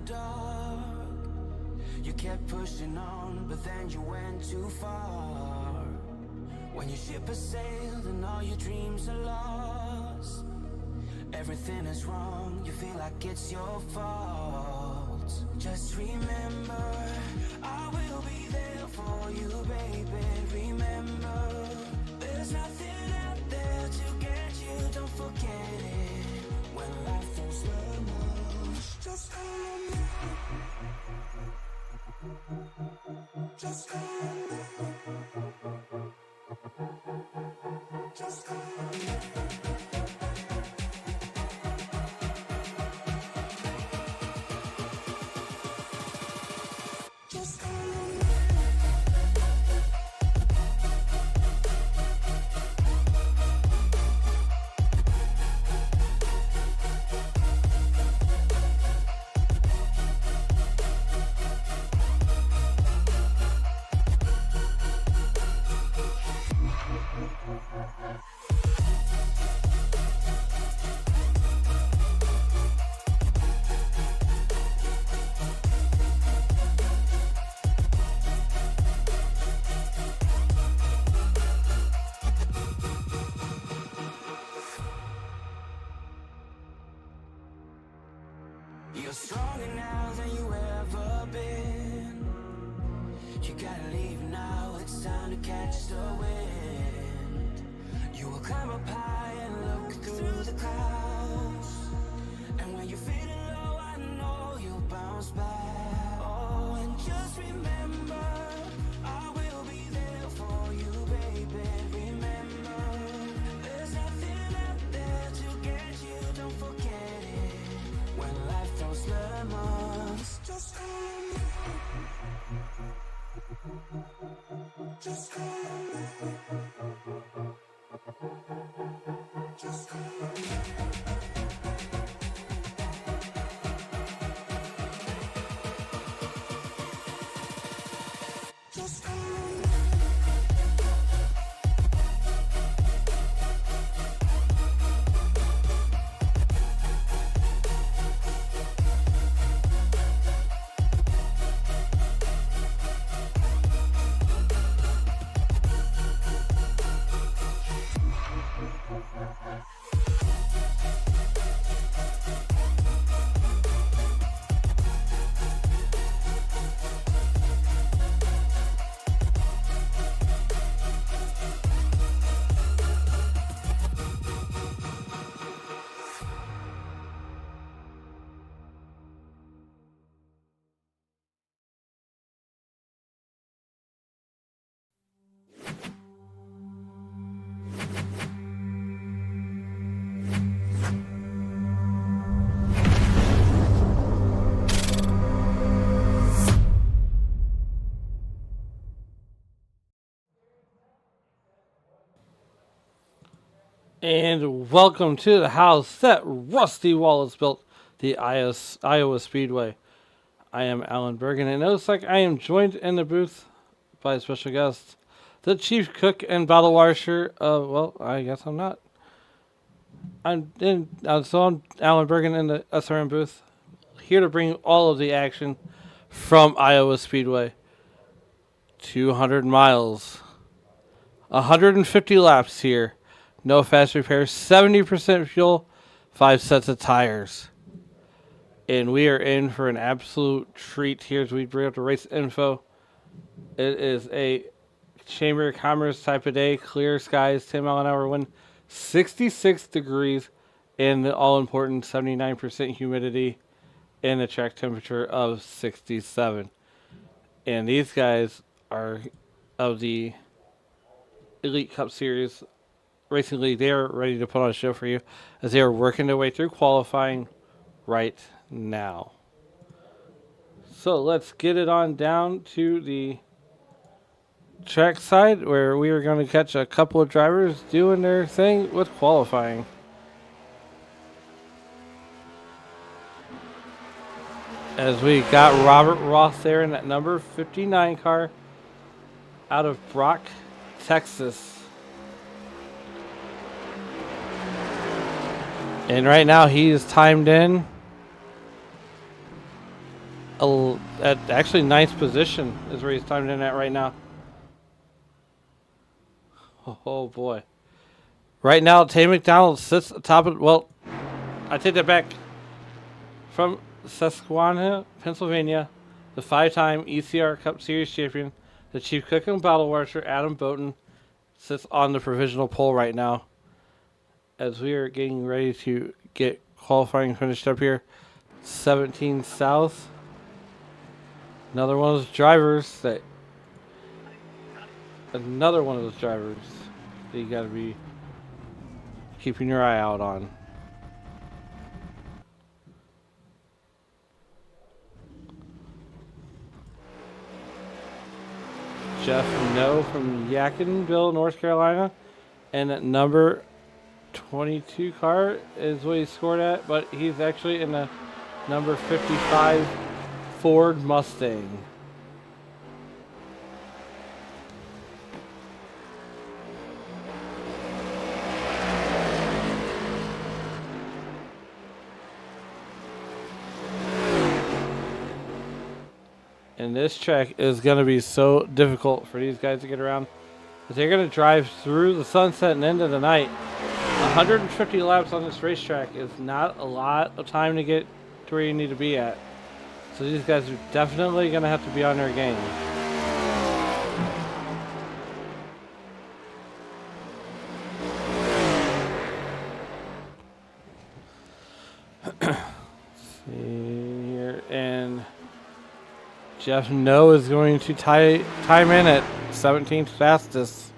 dark. You kept pushing on, but then you went too far. When your ship has sailed and all your dreams are lost, everything is wrong, you feel like it's your fault. Just remember, I will be there for you, baby. Remember, there's nothing out there to get you, don't forget it. When life throws lemons, just call me. Just call me. Just call me. You're stronger now than you ever been. You gotta leave now, it's time to catch the wind. You will climb up high and look through the clouds, and when you're feeling low, I know you'll bounce back. Oh, and just remember, I will be there for you, baby. Remember, there's nothing out there to get you, don't forget it. When life throws lemons, just call me. Just call me. Just call me. Just call me. And welcome to the house that Rusty Wallace built, the Iowa Speedway. I am Alan Bergen, and it looks like I am joined in the booth by a special guest, the chief cook and bottle washer. Well, I guess I'm not. I'm Alan Bergen in the SRM booth, here to bring all of the action from Iowa Speedway. 200 miles, 150 laps here. No fast repairs, 70% fuel, 5 sets of tires. And we are in for an absolute treat here as we bring up the race info. It is a Chamber of Commerce type of day, clear skies, 10-mile-an-hour wind, 66 degrees, and the all-important 79% humidity, and a track temperature of 67. And these guys are of the Elite Cup Series Racing League. They are ready to put on a show for you as they are working their way through qualifying right now. So let's get it on down to the track side where we are going to catch a couple of drivers doing their thing with qualifying. As we got Robert Ross there in that number 59 car out of Brock, Texas. And right now he is timed in at actually ninth position is where he's timed in at right now. Oh boy. Right now, Tay McDonald sits atop of, well, I take that back. From Susquehanna, Pennsylvania, the 5-time ECR Cup Series champion, the Chief Cook and Bottle Washer, Adam Boughton, sits on the provisional pole right now. As we are getting ready to get qualifying finished up here. 17 South. Another one of those drivers that you got to be keeping your eye out on. Jeff No from Yadkinville, North Carolina, and at number 22 car is what he scored at, but he's actually in a number 55 Ford Mustang. And this track is going to be so difficult for these guys to get around. But they're going to drive through the sunset and into the night. 150 laps on this racetrack is not a lot of time to get to where you need to be at. So these guys are definitely going to have to be on their game. See here, and Jeff No is going to time in at 17th fastest.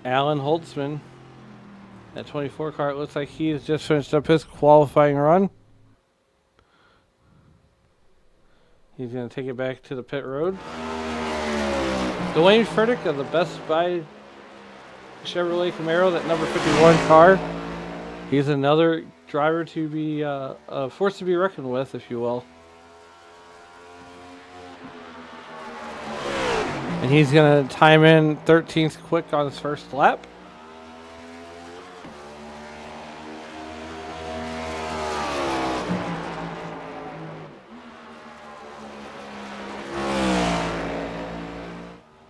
Alan Holtzman at 24 car. It looks like he has just finished up his qualifying run. He's going to take it back to the pit road. Dwayne Furtick of the Best Buy Chevrolet Camaro, that number 51 car. He's another driver to be a force to be reckoned with, if you will. And he's going to time in 13th quick on his first lap.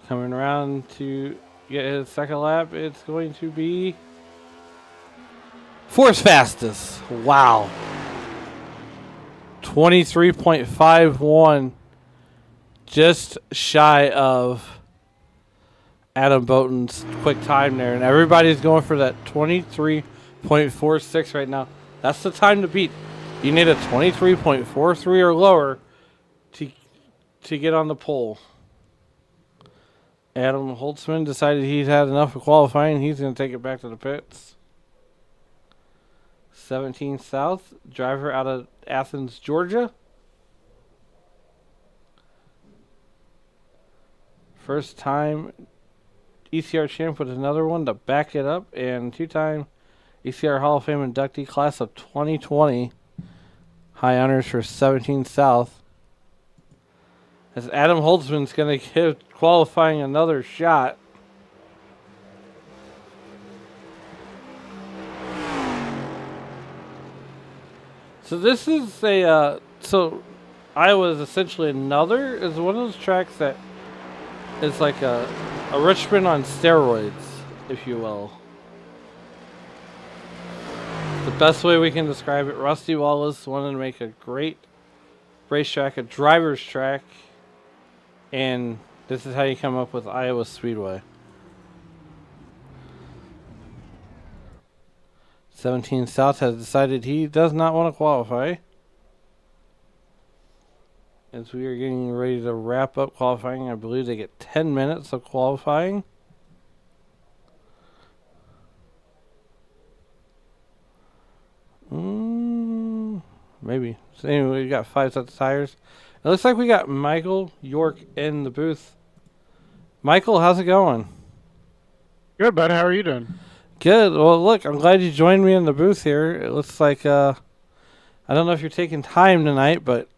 Coming around to get his second lap, it's going to be fourth fastest. Wow. 23.51. Just shy of Adam Boughton's quick time there. And everybody's going for that 23.46 right now. That's the time to beat. You need a 23.43 or lower to get on the pole. Adam Holtzman decided he's had enough of qualifying. He's going to take it back to the pits. 17 South, driver out of Athens, Georgia. First time ECR champ with another one to back it up, and two-time ECR Hall of Fame inductee class of 2020. High honors for 17 South. As Adam Holtzman's going to give qualifying another shot. So this is a so Iowa is essentially is one of those tracks that is like a Richmond on steroids, if you will. The best way we can describe it. Rusty Wallace wanted to make a great racetrack, a driver's track, and this is how you come up with Iowa Speedway. 17 South has decided he does not want to qualify. As we are getting ready to wrap up qualifying, I believe they get 10 minutes of qualifying. Maybe. So anyway, we got 5 sets of tires. It looks like we got Michael York in the booth. Michael, how's it going? Good, bud. How are you doing? Good. Well, look, I'm glad you joined me in the booth here. It looks like, I don't know if you're taking time tonight, but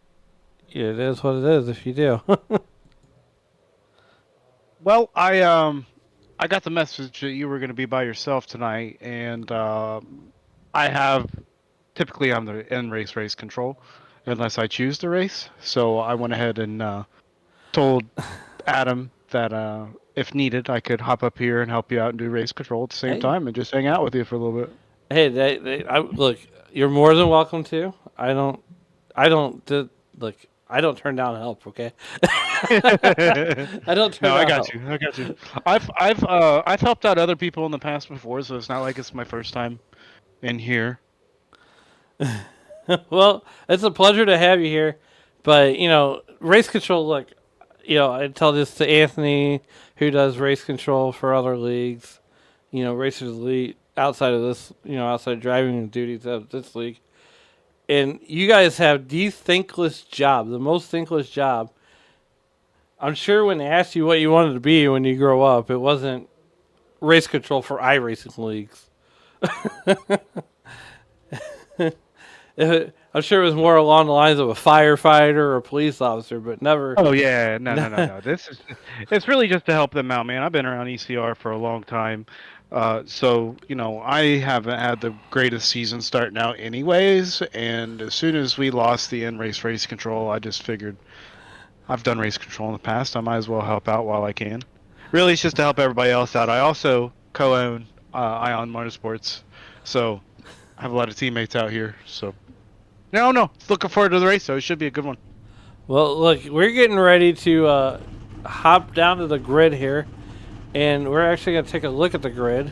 it is what it is if you do. Well, I got the message that you were going to be by yourself tonight, and typically I'm the race control, unless I choose to race. So I went ahead and told Adam that if needed, I could hop up here and help you out and do race control at the same Hey. time and just hang out with you for a little bit. Hey, look, you're more than welcome to. Look, I don't turn down help, okay? I don't turn No, down I got help. you. I got you. I've helped out other people in the past before, so it's not like it's my first time in here. Well, it's a pleasure to have you here. But, race control, look, I tell this to Anthony, who does race control for other leagues, Racers Elite, outside of this, outside driving duties of this league. And you guys have the thankless job, the most thankless job. I'm sure when they asked you what you wanted to be when you grow up, it wasn't race control for iRacing leagues. I'm sure it was more along the lines of a firefighter or a police officer, but never. Oh yeah, no. It's really just to help them out, man. I've been around ECR for a long time, so I haven't had the greatest season starting out, anyways. And as soon as we lost the race control, I just figured I've done race control in the past. I might as well help out while I can. Really, it's just to help everybody else out. I also co-own Ion Motorsports, so I have a lot of teammates out here. So. No. Looking forward to the race, so it should be a good one. Well, look, we're getting ready to hop down to the grid here, and we're actually going to take a look at the grid.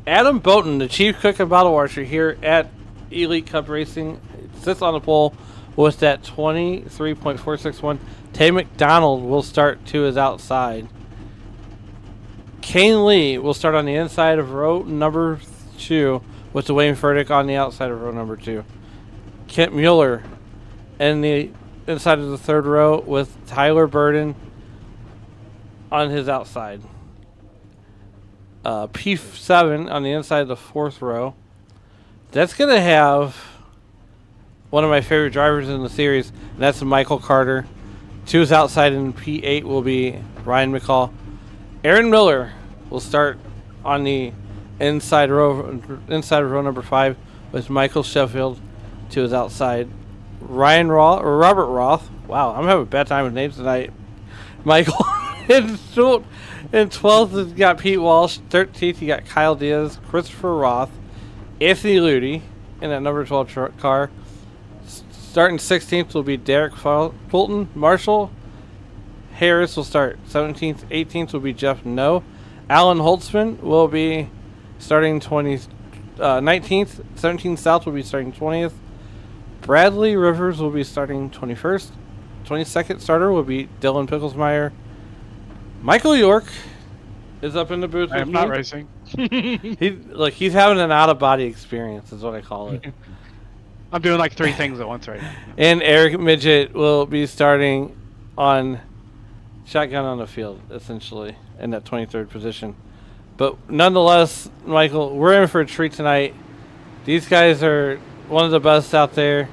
Adam Boughton, the chief cook and bottle washer here at Elite Cup Racing, sits on the pole with that 23.461. Tay McDonald will start to his outside. Kane Lee will start on the inside of row number 2 with Dwayne Furtick on the outside of row number 2. Kent Mueller in the inside of the third row with Tyler Burden on his outside. P7 on the inside of the fourth row. That's going to have one of my favorite drivers in the series, and that's Michael Carter. To his outside in P8 will be Ryan McCall. Aaron Miller will start on the inside of row number 5 with Michael Sheffield. To his outside, Robert Roth. Wow, I'm having a bad time with names tonight. Michael in 12th, has got Pete Walsh. 13th, you got Kyle Diaz, Christopher Roth, Anthony Ludi in that number 12 car. Starting 16th will be Derek Fulton. Marshall Harris will start 17th. 18th will be Jeff No. Alan Holtzman will be starting 19th. 17th South will be starting 20th. Bradley Rivers will be starting 21st. 22nd starter will be Dylan Picklesmeyer. Michael York is up in the booth. I am not racing. He's having an out-of-body experience, is what I call it. I'm doing like 3 things at once right now. And Eric Midget will be starting on shotgun on the field, essentially, in that 23rd position. But nonetheless, Michael, we're in for a treat tonight. These guys are one of the best out there,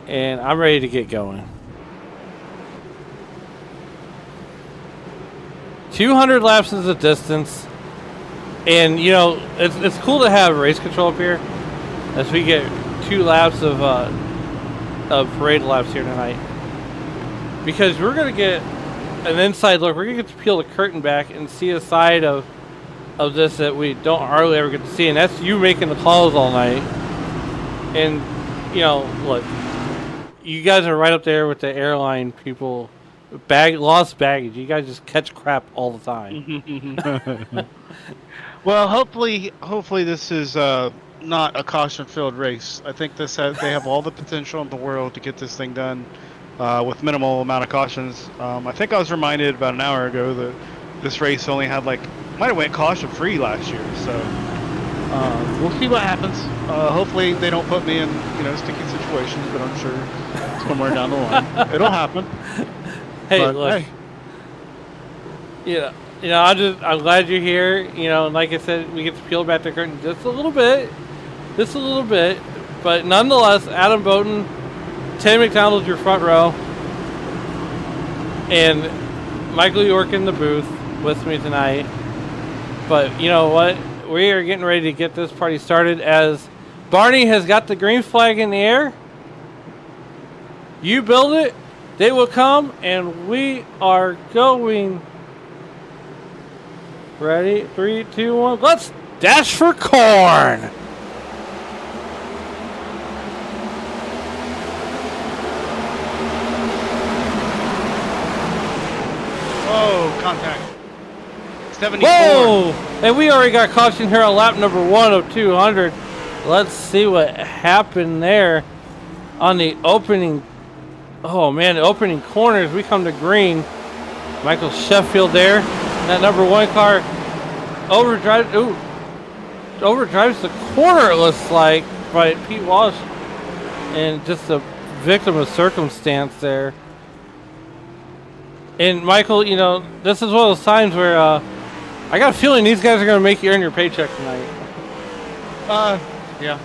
and I'm ready to get going. 200 laps is the distance, and it's cool to have race control up here as we get 2 laps of parade laps here tonight, because we're gonna get an inside look. We're gonna get to peel the curtain back and see a side of this that we don't hardly ever get to see, and that's you making the calls all night. And, look, you guys are right up there with the airline people. Lost baggage. You guys just catch crap all the time. Well, hopefully this is not a caution-filled race. I think they have all the potential in the world to get this thing done with minimal amount of cautions. I think I was reminded about an hour ago that this race only had might have went caution-free last year. So we'll see what happens. Hopefully they don't put me in sticky situations, but I'm sure somewhere down the line it'll happen. Hey, but, look. Hey. I'm glad you're here. And like I said, we get to peel back the curtain just a little bit. But nonetheless, Adam Boughton, Tay McDonald, your front row, and Michael York in the booth with me tonight. But you know what? We are getting ready to get this party started as Barney has got the green flag in the air. You build it, they will come, and we are going. Ready? 3, 2, 1. Let's dash for corn. Oh, contact. 74. Whoa! And we already got caution here on lap number 1 of 200. Let's see what happened there on the opening. Oh man, the opening corners. We come to green. Michael Sheffield there. That number 1 car overdrives. Ooh, overdrives the corner. It looks like by Pete Walsh, and just a victim of circumstance there. And Michael, you know, this is one of those times where I got a feeling these guys are going to make you earn your paycheck tonight. Yeah.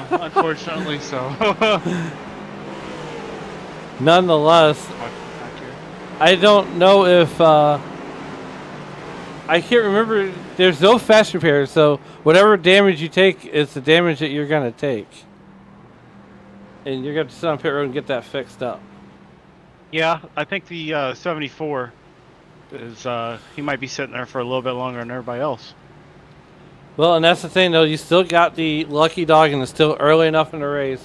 Unfortunately so. Nonetheless, I don't know if I can't remember. There's no fast repair, so whatever damage you take is the damage that you're going to take. And you're going to sit on pit road and get that fixed up. Yeah, I think the 74 is he might be sitting there for a little bit longer than everybody else. Well, and that's the thing, though. You still got the lucky dog, and it's still early enough in the race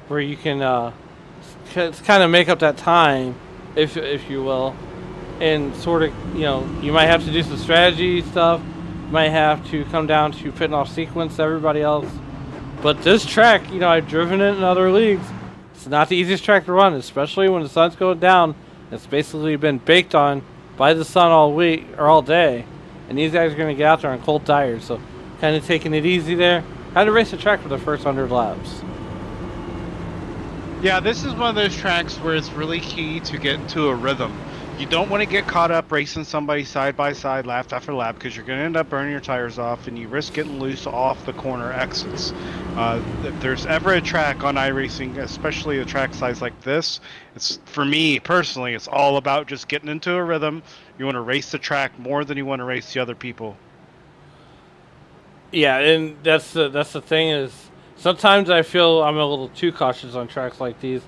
where you can kind of make up that time, if you will, and sort of, you know, you might have to do some strategy stuff. You might have to come down to pitting off sequence to everybody else. But this track, you know, I've driven it in other leagues. It's not the easiest track to run, especially when the sun's going down. It's basically been baked on by the sun all week or all day, and these guys are going to get out there on cold tires. So, kind of taking it easy there. How to race the track for the first 100 laps. Yeah, this is one of those tracks where it's really key to get into a rhythm. You don't want to get caught up racing somebody side by side, lap after lap, because you're going to end up burning your tires off, and you risk getting loose off the corner exits. If there's ever a track on iRacing, especially a track size like this, it's, for me personally, it's all about just getting into a rhythm. You want to race the track more than you want to race the other people. Yeah, and that's the thing is, sometimes I feel I'm a little too cautious on tracks like these.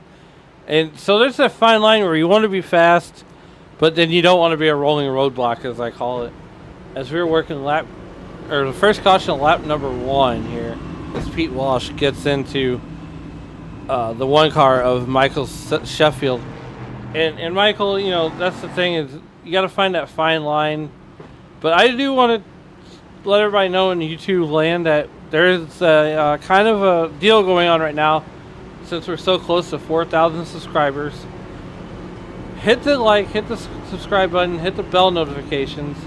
And so there's that fine line where you want to be fast, but then you don't want to be a rolling roadblock, as I call it. As we were working the first caution lap number 1 here, as Pete Walsh gets into the 1 car of Michael Sheffield. And Michael, you know, that's the thing is, you got to find that fine line. But I do want to let everybody know in YouTube land that there is a kind of a deal going on right now, since we're so close to 4,000 subscribers. Hit the like, hit the subscribe button, hit the bell notifications,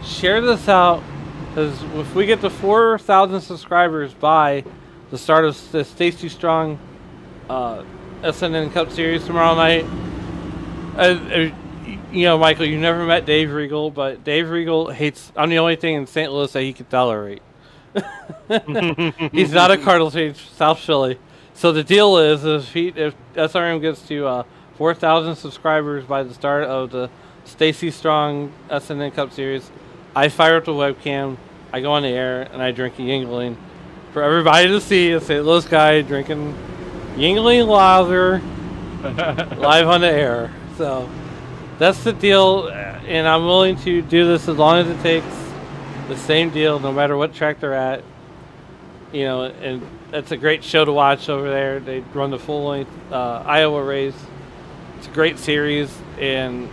share this out, because if we get to 4,000 subscribers by the start of the Stacey Strong SNN Cup Series tomorrow night, you know, Michael, you never met Dave Regal, but Dave Regal hates, I'm the only thing in St. Louis that he can tolerate. He's not a Cardinals fan, South Philly. So the deal is if SRM gets to 4,000 subscribers by the start of the Stacey Strong SNN Cup Series, I fire up the webcam, I go on the air, and I drink a Yingling for everybody to see. A St. Louis guy drinking Yingling Lager live on the air. So that's the deal, and I'm willing to do this as long as it takes. The same deal, no matter what track they're at. You know, and that's a great show to watch over there. They run the full-length Iowa race. It's a great series, and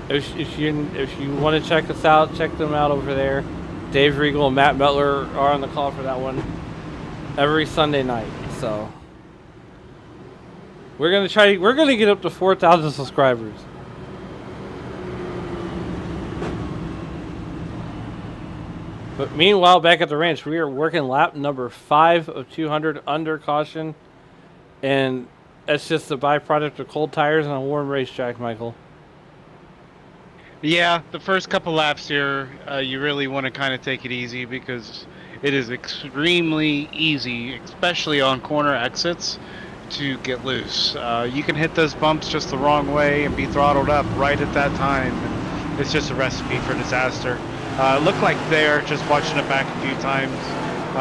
if you want to check us out, check them out over there. Dave Regal and Matt Metler are on the call for that one every Sunday night. So we're gonna get up to 4,000 subscribers. But meanwhile, back at the ranch, we are working lap number 5 of 200 under caution, and it's just a byproduct of cold tires and a warm racetrack, Michael. Yeah, the first couple laps here, you really want to kind of take it easy because it is extremely easy, especially on corner exits, to get loose. You can hit those bumps just the wrong way and be throttled up right at that time. It's just a recipe for disaster. Looked like there, just watching it back a few times,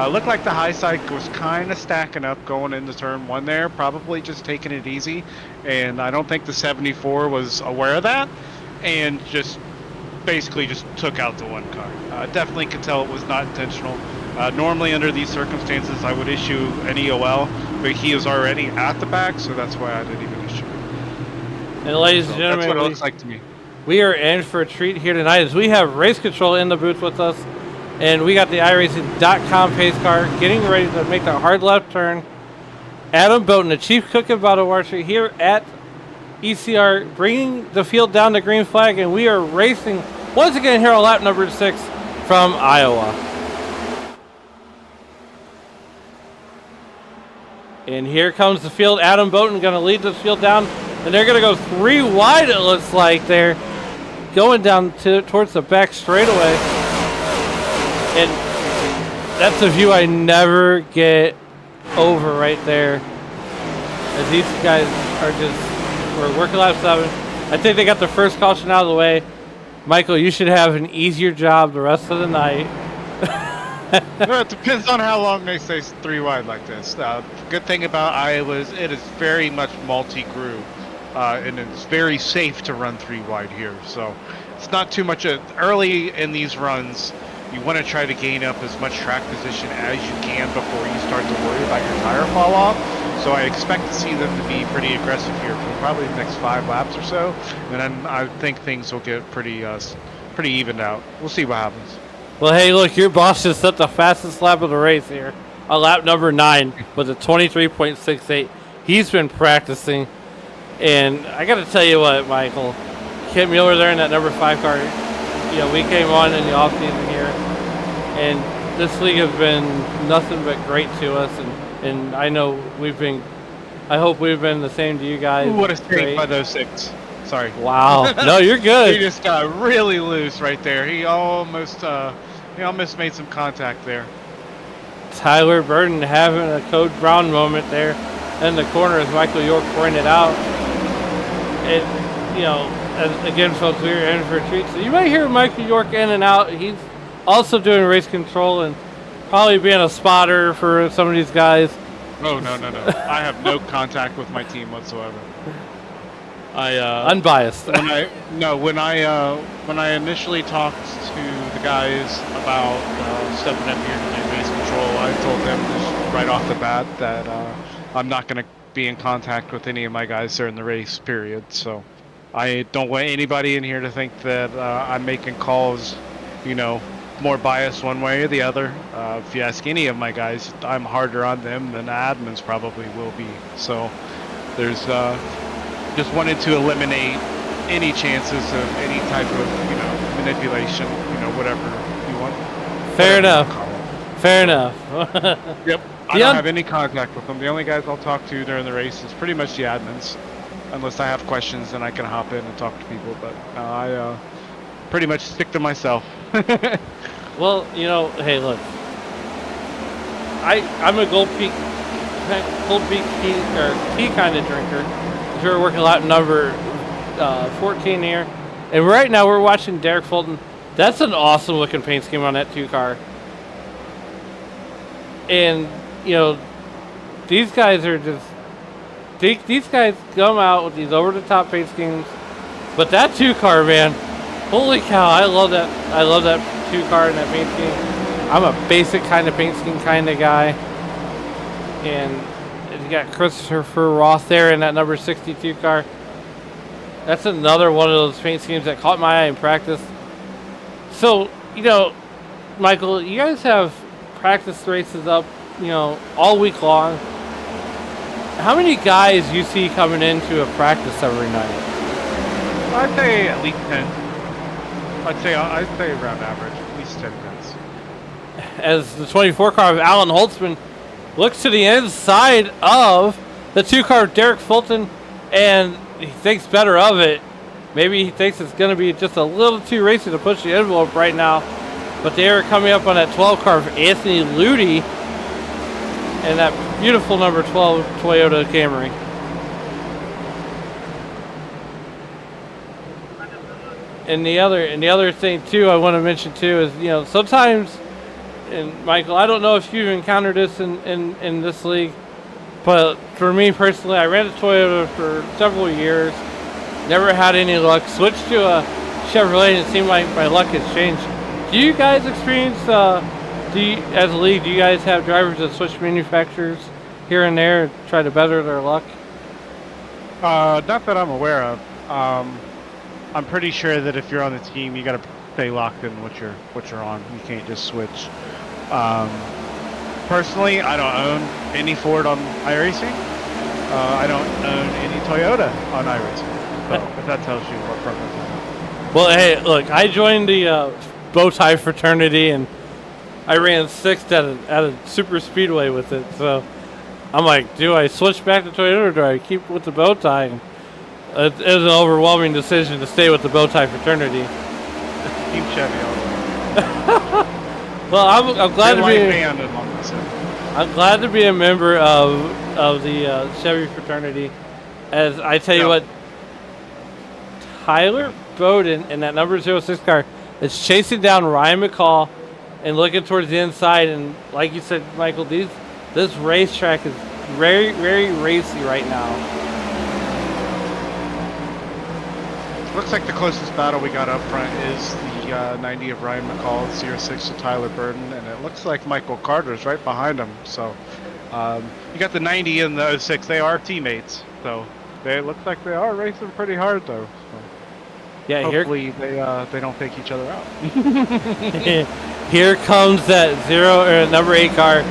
Looked like the high side was kind of stacking up going into turn 1 there, probably just taking it easy. And I don't think the 74 was aware of that and just basically just took out the 1 car. Definitely could tell it was not intentional. Normally under these circumstances I would issue an EOL, but he is already at the back, so that's why I didn't even issue it. And ladies and So gentlemen, that's what it looks like to me. we are in for a treat here tonight as we have Race Control in the booth with us. And we got the iRacing.com pace car getting ready to make the hard left turn. Adam Bowden, the chief cook and bottle washer here at ECR, bringing the field down to green flag. And we are racing once again here on lap number 6 from Iowa. And here comes the field. Adam Bowden going to lead this field down. And they're going to go 3 wide, it looks like. They're going down towards the back straightaway. And that's a view I never get over right there. As these guys we're working lap 7. I think they got the first caution out of the way. Michael, you should have an easier job the rest of the night. Well, it depends on how long they stay 3 wide like this. Good thing about Iowa is it is very much multi-groove, and it's very safe to run 3 wide here. So it's not too much. Early in these runs, you want to try to gain up as much track position as you can before you start to worry about your tire fall off. So I expect to see them to be pretty aggressive here for probably the next 5 laps or so, and then I think things will get pretty evened out. We'll see what happens. Well, hey, look, your boss just set the fastest lap of the race here on lap number 9 with a 23.68. He's been practicing, and I got to tell you what, Michael, Kent Mueller there in that number 5 car. We came on in the off season here, and this league has been nothing but great to us, and I know I hope we've been the same to you guys. What a straight by those 6. Sorry. Wow. No, you're good. He just got really loose right there. He almost made some contact there. Tyler Burton having a Code Brown moment there in the corner, as Michael York pointed out. And, again, folks, we're in for a treat. So you might hear Michael York in and out. He's also doing race control and probably being a spotter for some of these guys. Oh, no. I have no contact with my team whatsoever. Unbiased. When I initially talked to the guys about stepping up here to do race control, I told them just right off the bat that I'm not going to be in contact with any of my guys during the race period. So I don't want anybody in here to think that I'm making calls, more biased one way or the other. If you ask any of my guys, I'm harder on them than the admins probably will be. So there's just wanted to eliminate any chances of any type of manipulation, whatever you want. Fair enough. Yep. I don't have any contact with them. The only guys I'll talk to during the race is pretty much the admins, unless I have questions, then I can hop in and talk to people. But I pretty much stick to myself. Well, hey, look, I'm a Gold Peak tea kind of drinker. We're working lap number 14 here, and right now we're watching Derek Fulton. That's an awesome looking paint scheme on that 2 car, and these guys are just these guys come out with these over the top paint schemes, but that 2 car, man, holy cow, I love that 2 car and that paint scheme. I'm a basic kind of paint scheme kind of guy, and you got Christopher Roth there in that number 62 car. That's another one of those paint schemes that caught my eye in practice. So, Michael, you guys have practice races up, all week long. How many guys you see coming into a practice every night? I'd say at least 10. I'd say around average, at least 10 guys. As the 24 car of Alan Holtzman looks to the inside of the 2 car of Derek Fulton, and he thinks better of it. Maybe he thinks it's going to be just a little too racy to push the envelope right now. But they are coming up on that 12 car of Anthony Ludi and that beautiful number 12 Toyota Camry. And the other thing too I want to mention too is, sometimes and Michael, I don't know if you've encountered this in this league, but for me personally, I ran a Toyota for several years, never had any luck. Switched to a Chevrolet, and it seemed like my luck has changed. Do you guys experience, as a league, do you guys have drivers that switch manufacturers here and there and try to better their luck? Not that I'm aware of. I'm pretty sure that if you're on the team, you got to stay locked in what you're on. You can't just switch. Personally, I don't own any Ford on iRacing. I don't own any Toyota on iRacing. So if that tells you what preference I have. Well, hey, look, I joined the bow tie fraternity, and I ran sixth at a super speedway with it. So I'm like, do I switch back to Toyota or do I keep with the bow tie? And it was an overwhelming decision to stay with the bow tie fraternity. Team Chevy all the way. Well, I'm glad to be. I'm glad to be a member of the Chevy fraternity. As I tell you what, Tyler Bowden in that number 06 car is chasing down Ryan McCall and looking towards the inside. And like you said, Michael, this racetrack is very, very racy right now. Looks like the closest battle we got up front is the 90 of Ryan McCall, 06 of Tyler Burden, and it looks like Michael Carter's right behind him. So you got the 90 and the 06. They are teammates, so it looks like they are racing pretty hard though. So yeah, hopefully they don't take each other out. Here comes that number 8 car.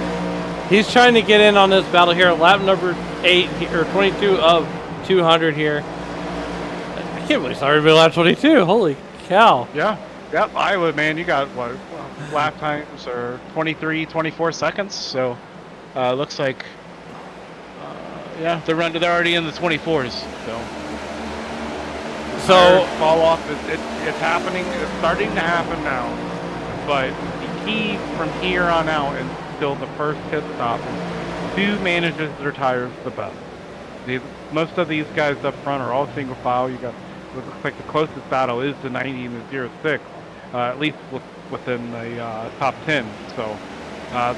He's trying to get in on this battle here. Lap number 8 or 22 of 200 here. I can't believe it's already been lap 22. Holy cow. Yeah. Yep. Iowa, man, you got what lap times are 23, 24 seconds. So looks like yeah, they're already in the 24s. So fall off. It's happening. It's starting to happen now. But the key from here on out until the first pit stop is who manages their tires the best. Most of these guys up front are all single file. You got. It looks like the closest battle is the 90 and the 06, at least within the top 10. So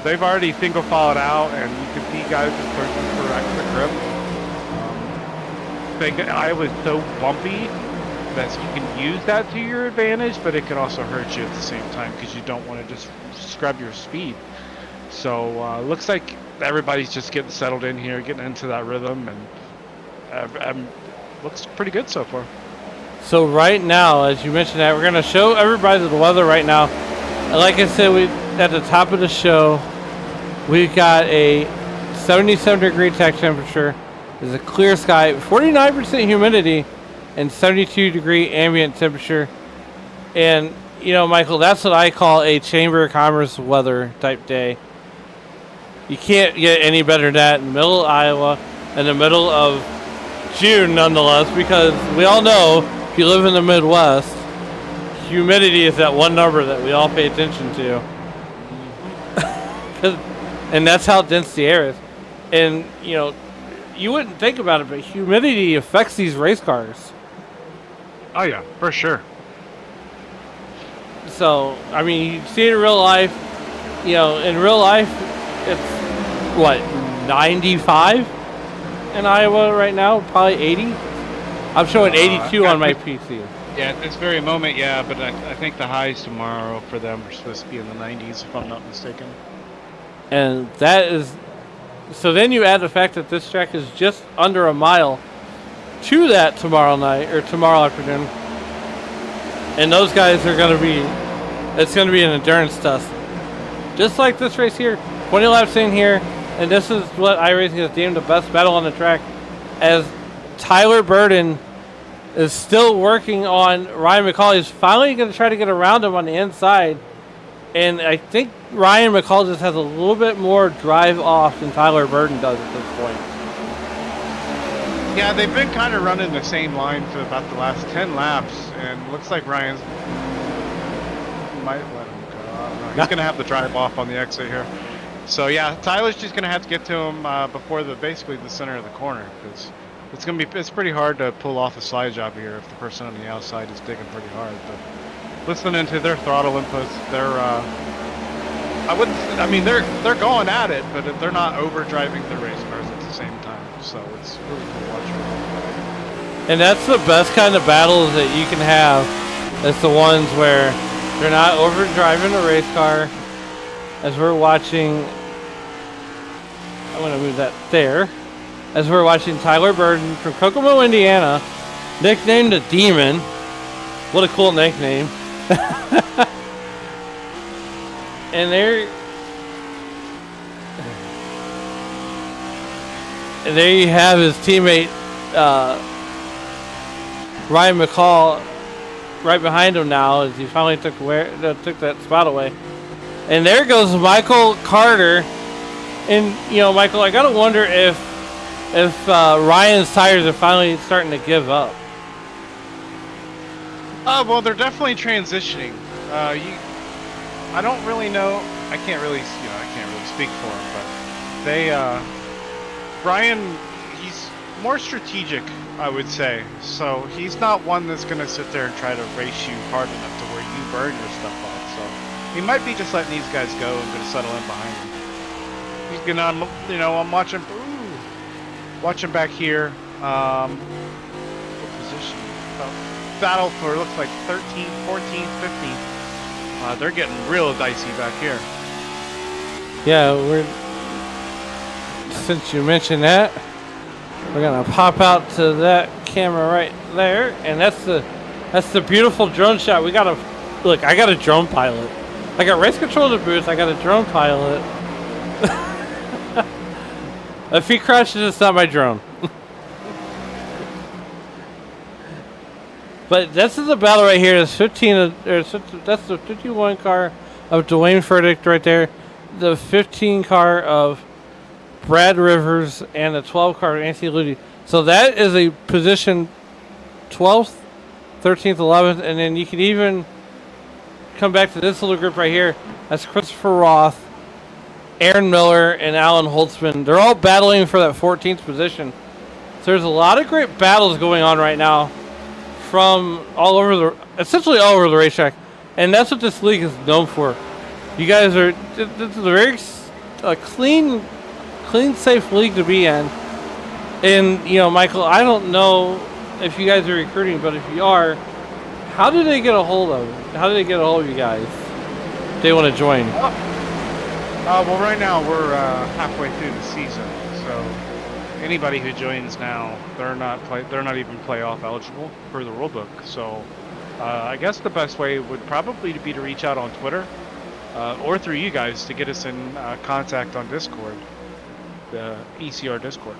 they've already single filed out, and you can see guys just searching for extra grip. Iowa's so bumpy that you can use that to your advantage, but it can also hurt you at the same time because you don't want to just scrub your speed. So looks like everybody's just getting settled in here, getting into that rhythm, and looks pretty good so far. So right now, as you mentioned that, we're going to show everybody the weather right now. And like I said, at the top of the show, we've got a 77-degree tech temperature. There's a clear sky, 49% humidity, and 72-degree ambient temperature. And, you know, Michael, that's what I call a Chamber of Commerce weather type day. You can't get any better than that in the middle of Iowa, in the middle of June, nonetheless, because we all know if you live in the Midwest, humidity is that one number that we all pay attention to. And that's how dense the air is. And, you know, you wouldn't think about it, but humidity affects these race cars. Oh, yeah, for sure. So, I mean, you see it in real life. You know, in real life, it's, what, 95 in Iowa right now? Probably 80? I'm showing 82 on my PC. Yeah, at this very moment, yeah, but I think the highs tomorrow for them are supposed to be in the 90s, if I'm not mistaken. And that is... So then you add the fact that this track is just under a mile to that tomorrow night, or tomorrow afternoon. And those guys are going to be... It's going to be an endurance test. Just like this race here. 20 laps in here, and this is what iRacing has deemed the best battle on the track, as Tyler Burden is still working on Ryan McCall. He's finally going to try to get around him on the inside, and I think Ryan McCall just has a little bit more drive off than Tyler Burden does at this point. Yeah, they've been kind of running the same line for about the last 10 laps, and looks like Ryan's might let him go. I don't know. He's going to have the drive off on the exit here. So yeah, Tyler's just going to have to get to him before basically the center of the corner, because it's pretty hard to pull off a slide job here if the person on the outside is digging pretty hard. But listening to their throttle inputs, I wouldn't. I mean, they're going at it, but they're not overdriving the race cars at the same time. So it's really cool watching. And that's the best kind of battles that you can have. It's the ones where they're not overdriving a race car. As we're watching, I'm going to move that there. As we're watching Tyler Burden from Kokomo, Indiana, nicknamed the Demon. What a cool nickname. And there you have his teammate Ryan McCall right behind him now as he finally took that spot away. And there goes Michael Carter. And Michael, I gotta wonder if Ryan's tires are finally starting to give up. Well, they're definitely transitioning. I don't really know. I can't really speak for him, but Brian, he's more strategic, I would say. So he's not one that's gonna sit there and try to race you hard enough to where you burn your stuff off. So he might be just letting these guys go and gonna settle in behind him. He's gonna, I'm watching. Watching back here. What position? Battle for looks like 13th, 14th, 15th. They're getting real dicey back here. Yeah, since you mentioned that, we're gonna pop out to that camera right there, and that's the beautiful drone shot. We gotta look. I got a drone pilot. I got race control in the booth. I got a drone pilot. If he crashes, it's not my drone. But this is the battle right here. That's that's the 51 car of Dwayne Furtick right there. The 15 car of Brad Rivers and the 12 car of Anthony Ludi. So that is a position 12th, 13th, 11th, and then you can even come back to this little group right here. That's Christopher Roth, Aaron Miller, and Alan Holtzman. They're all battling for that 14th position. So there's a lot of great battles going on right now from essentially all over the racetrack. And that's what this league is known for. You guys this is a very clean, safe league to be in. And, Michael, I don't know if you guys are recruiting, but if you are, how did they get a hold of you guys? They want to join. Well, right now we're halfway through the season, so anybody who joins now, they're not even playoff eligible for the rulebook. So I guess the best way would probably be to reach out on Twitter or through you guys to get us in contact on Discord, the ECR Discord,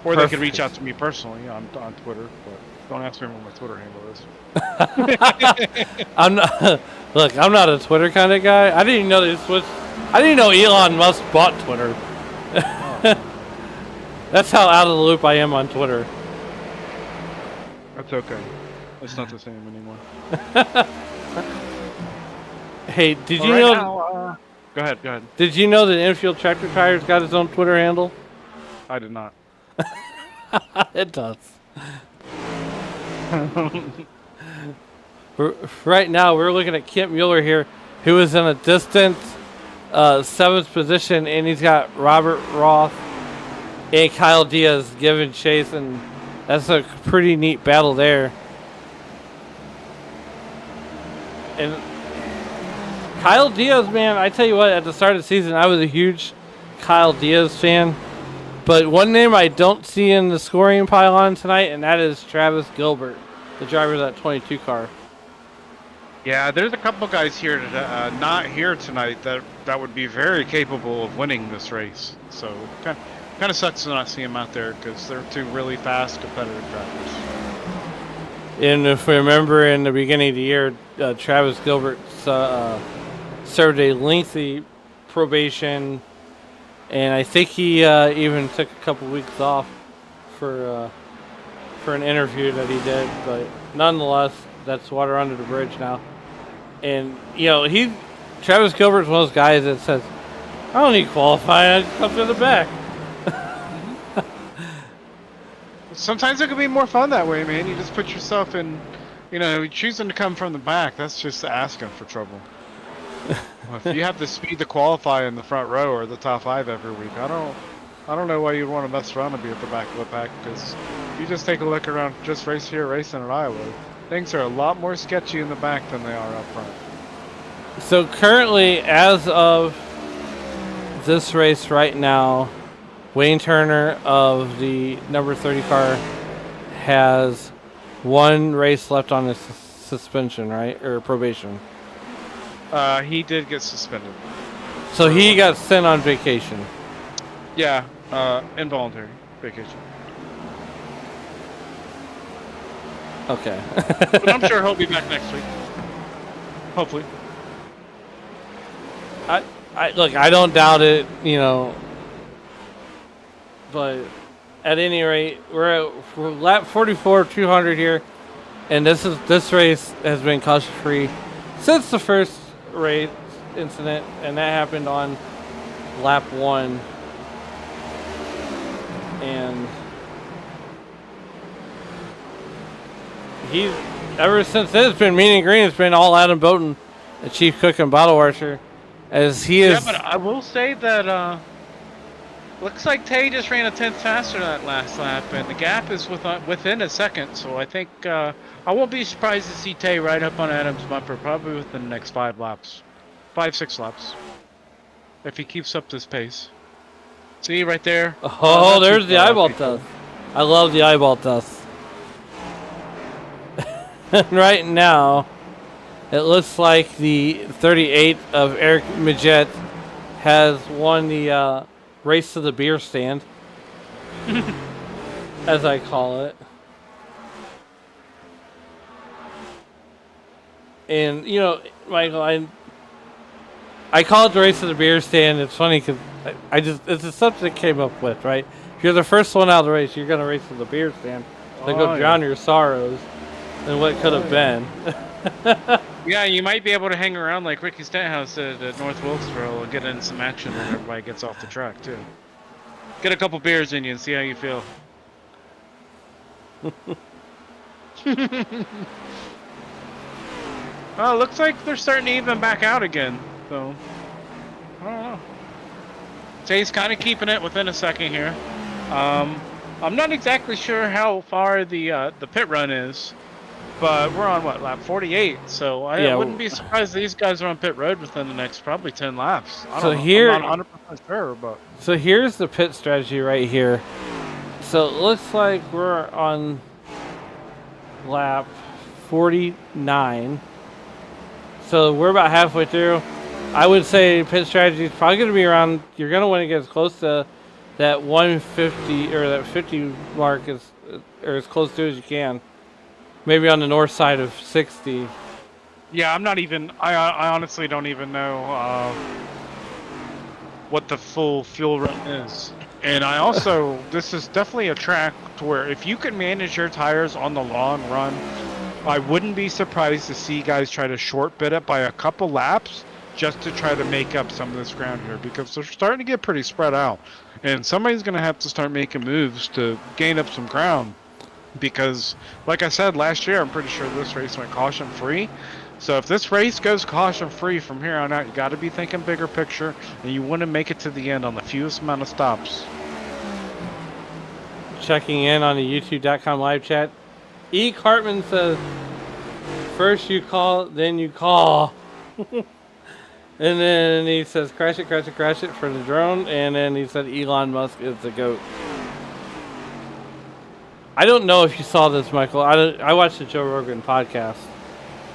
or Perfect. They could reach out to me personally on Twitter. But don't ask me what my Twitter handle is. I'm not a Twitter kind of guy. I didn't know Elon Musk bought Twitter. That's how out of the loop I am on Twitter. That's okay. It's not the same anymore. Hey, did you know? Go ahead. Did you know that Infield Tractor Tires got his own Twitter handle? I did not. It does. Right now, we're looking at Kent Mueller here, who is in a distant 7th position, and he's got Robert Roth and Kyle Diaz giving chase, and that's a pretty neat battle there. And Kyle Diaz, man, I tell you what, at the start of the season, I was a huge Kyle Diaz fan. But one name I don't see in the scoring pylon tonight, and that is Travis Gilbert, the driver of that 22 car. Yeah, there's a couple guys here not here tonight that would be very capable of winning this race. So kind of sucks to not see them out there because they're two really fast, competitive drivers. And if we remember in the beginning of the year, Travis Gilbert served a lengthy probation, and I think he even took a couple weeks off for an interview that he did. But nonetheless, that's water under the bridge now. And Travis Gilbert's one of those guys that says, "I don't need qualifying. I just come to the back." Sometimes it can be more fun that way, man. You just put yourself in, choosing to come from the back. That's just asking for trouble. Well, if you have the speed to qualify in the front row or the top 5 every week, I don't know why you'd want to mess around and be at the back of the pack. Because you just take a look around, just race here, racing in Iowa, things are a lot more sketchy in the back than they are up front. So currently, as of this race right now, Wayne Turner of the number 30 car has one race left on his suspension, right? Or probation. He did get suspended. So he got sent on vacation. Yeah, involuntary vacation. Okay. But I'm sure he'll be back next week. Hopefully. Look, I don't doubt it, but at any rate, we're lap 44, 200 here, and this race has been caution free since the first race incident, and that happened on lap 1. And ever since then, it's been mean and green. It's been all Adam Bowden, the chief cook and bottle washer, as he is. Yeah, but I will say that looks like Tay just ran a tenth faster that last lap, and the gap is within a second. So I think I won't be surprised to see Tay right up on Adam's bumper, probably within the next 6 laps, if he keeps up this pace. See right there. Oh, there's the eyeball test. I love the eyeball test. Right now, it looks like the 38 of Eric Midget has won the race to the beer stand, as I call it. And, Michael, I call it the race to the beer stand. It's funny because it's just something that came up with, right? If you're the first one out of the race, you're going to race to the beer stand. To go drown your sorrows and what could have been. Yeah, you might be able to hang around like Ricky Stenhouse did at North Wilkesboro and get in some action when everybody gets off the track, too. Get a couple beers in you and see how you feel. Well, it looks like they're starting to even back out again, so I don't know. Jay's kind of keeping it within a second here. I'm not exactly sure how far the pit run is, but we're on lap 48. So I wouldn't be surprised these guys are on pit road within the next probably 10 laps. I don't know. I'm not 100% sure, but so here's the pit strategy right here. So it looks like we're on lap 49. So we're about halfway through. I would say pit strategy is probably going to be around. You're going to want to get as close to that 150 or that 50 mark or as close to as you can. Maybe on the north side of 60. Yeah, I'm not even. I honestly don't even know what the full fuel run is. And I also, this is definitely a track to where if you can manage your tires on the long run, I wouldn't be surprised to see guys try to short bit it by a couple laps just to try to make up some of this ground here, because they're starting to get pretty spread out. And somebody's going to have to start making moves to gain up some ground. Because, like I said last year, I'm pretty sure this race went caution-free. So if this race goes caution-free from here on out, you got to be thinking bigger picture, and you want to make it to the end on the fewest amount of stops. Checking in on the YouTube.com live chat. E. Cartman says, first you call, then you call. And then he says, crash it for the drone. And then he said, Elon Musk is the GOAT. I don't know if you saw this, Michael. I watched the Joe Rogan podcast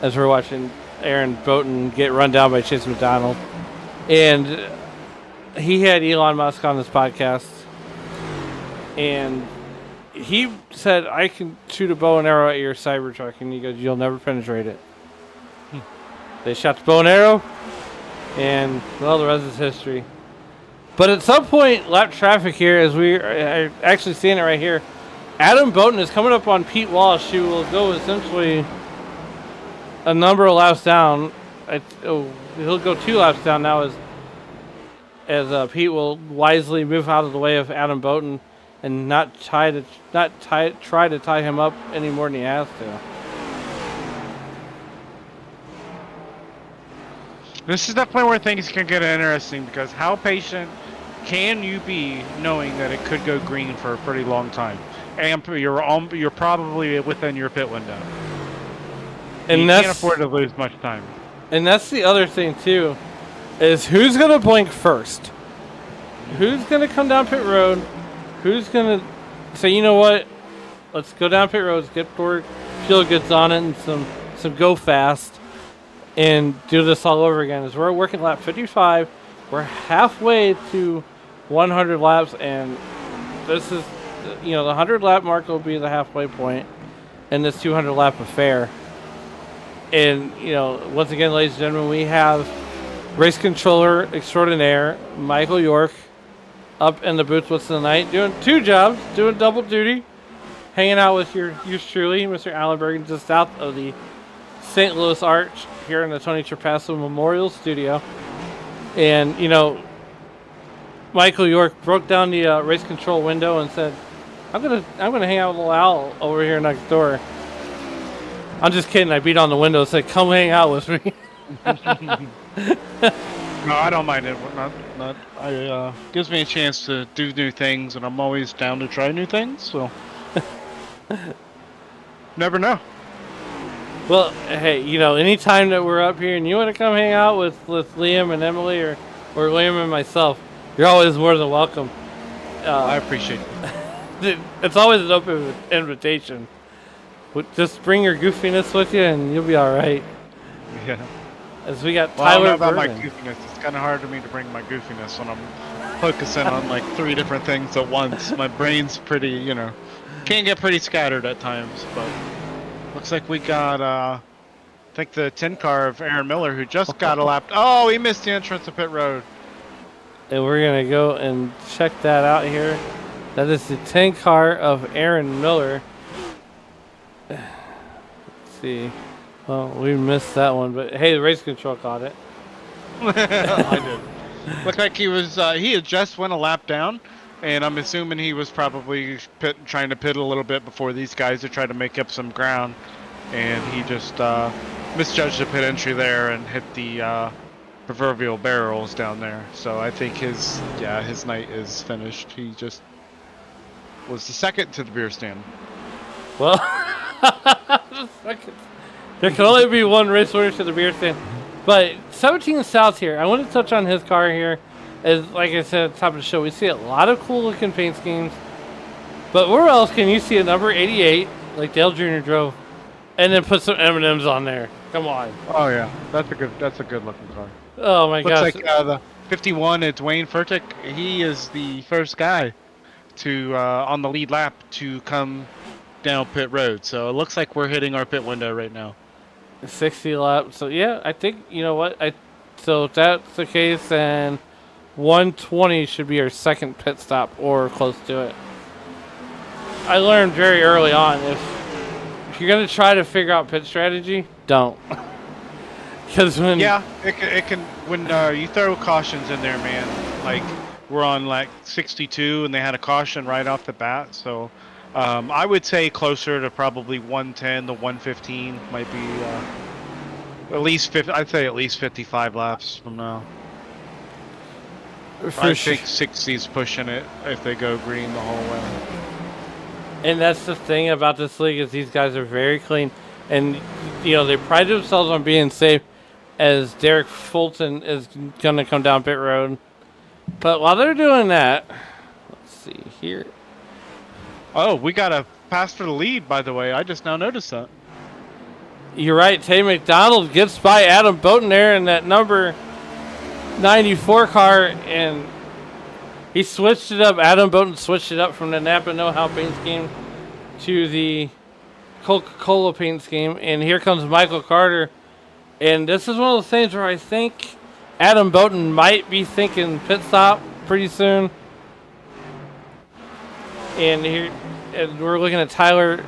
as we're watching Aaron Bowden get run down by Chase McDonald. And he had Elon Musk on this podcast. And he said, I can shoot a bow and arrow at your Cybertruck. And he goes, you'll never penetrate it. They shot the bow and arrow. And, well, the rest is history. But at some point, lap traffic here, as we are actually seeing it right here, Adam Bowden is coming up on Pete Walsh, who will go essentially a number of laps down. He'll go 2 laps down now as Pete will wisely move out of the way of Adam Bowden and not try to tie him up any more than he has to. This is definitely where things can get interesting because how patient can you be knowing that it could go green for a pretty long time? And you're probably within your pit window. And you that's, can't afford to lose much time. And that's the other thing too, is who's gonna blink first? Who's gonna come down pit road? Who's gonna say, you know what? Let's go down pit road, get Ford fuel goods on it, and some go fast, and do this all over again. As we're working lap 55, we're halfway to 100 laps, and this is, the 100 lap mark will be the halfway point in this 200 lap affair. And once again, ladies and gentlemen, we have race controller extraordinaire Michael York up in the booth with us tonight, doing two jobs, doing double duty, hanging out with yours truly, Mr. Alan Bergen, just south of the St. Louis Arch here in the Tony Trapasso Memorial Studio. And Michael York broke down the race control window and said, "I'm gonna hang out with little Al over here next door." I'm just kidding. I beat on the window and said, "Come hang out with me." No, I don't mind it. Gives me a chance to do new things, and I'm always down to try new things. So, never know. Well, hey, anytime that we're up here and you want to come hang out with Liam and Emily or Liam and myself, you're always more than welcome. I appreciate it. It's always an open invitation. Just bring your goofiness with you, and you'll be all right. Yeah. As we got I don't Tyler know about my Berman. goofiness. It's kind of hard for me to bring my goofiness when I'm focusing on like 3 different things at once. My brain's pretty, can get pretty scattered at times. But looks like we got, I think the 10 car of Aaron Miller, who just got a lap. Oh, he missed the entrance to pit road. And we're going to go and check that out here. That is the 10 car of Aaron Miller. Let's see. Well, we missed that one, but hey, the race control caught it. I did. Looked like he was, he had just went a lap down, and I'm assuming he was probably trying to pit a little bit before these guys to try to make up some ground, and he just misjudged the pit entry there and hit the proverbial barrels down there. So I think his night is finished. He just was the second to the beer stand. Well, there can only be one race winner to the beer stand. But 17 South here, I want to touch on his car here. As like I said at the top of the show, we see a lot of cool looking paint schemes. But where else can you see a number 88 like Dale Jr. drove, and then put some M&Ms on there? Come on. Oh yeah, that's a good looking car. Oh my gosh. Looks like the 51 at Dwayne Furtick. He is the first guy to on the lead lap to come down pit road. So it looks like we're hitting our pit window right now. 60 laps. So yeah, I think so if that's the case, then 120 should be our second pit stop or close to it. I learned very early on if you're gonna try to figure out pit strategy, don't. Because when it can when you throw cautions in there, man. Like we're on like 62 and they had a caution right off the bat, so. I would say closer to probably 110 to 115 might be at least 50. I'd say at least 55 laps from now. I think 60's pushing it if they go green the whole way. And that's the thing about this league is these guys are very clean, and they pride themselves on being safe. As Derek Fulton is gonna come down pit road, but while they're doing that, let's see here. Oh, we got a pass for the lead, by the way. I just now noticed that. You're right. Tay McDonald gets by Adam Bowden there in that number 94 car, and he switched it up. Adam Bowden switched it up from the Napa Know-How paint scheme to the Coca-Cola paint scheme, and here comes Michael Carter. And this is one of those things where I think Adam Bowden might be thinking pit stop pretty soon. And we're looking at Tyler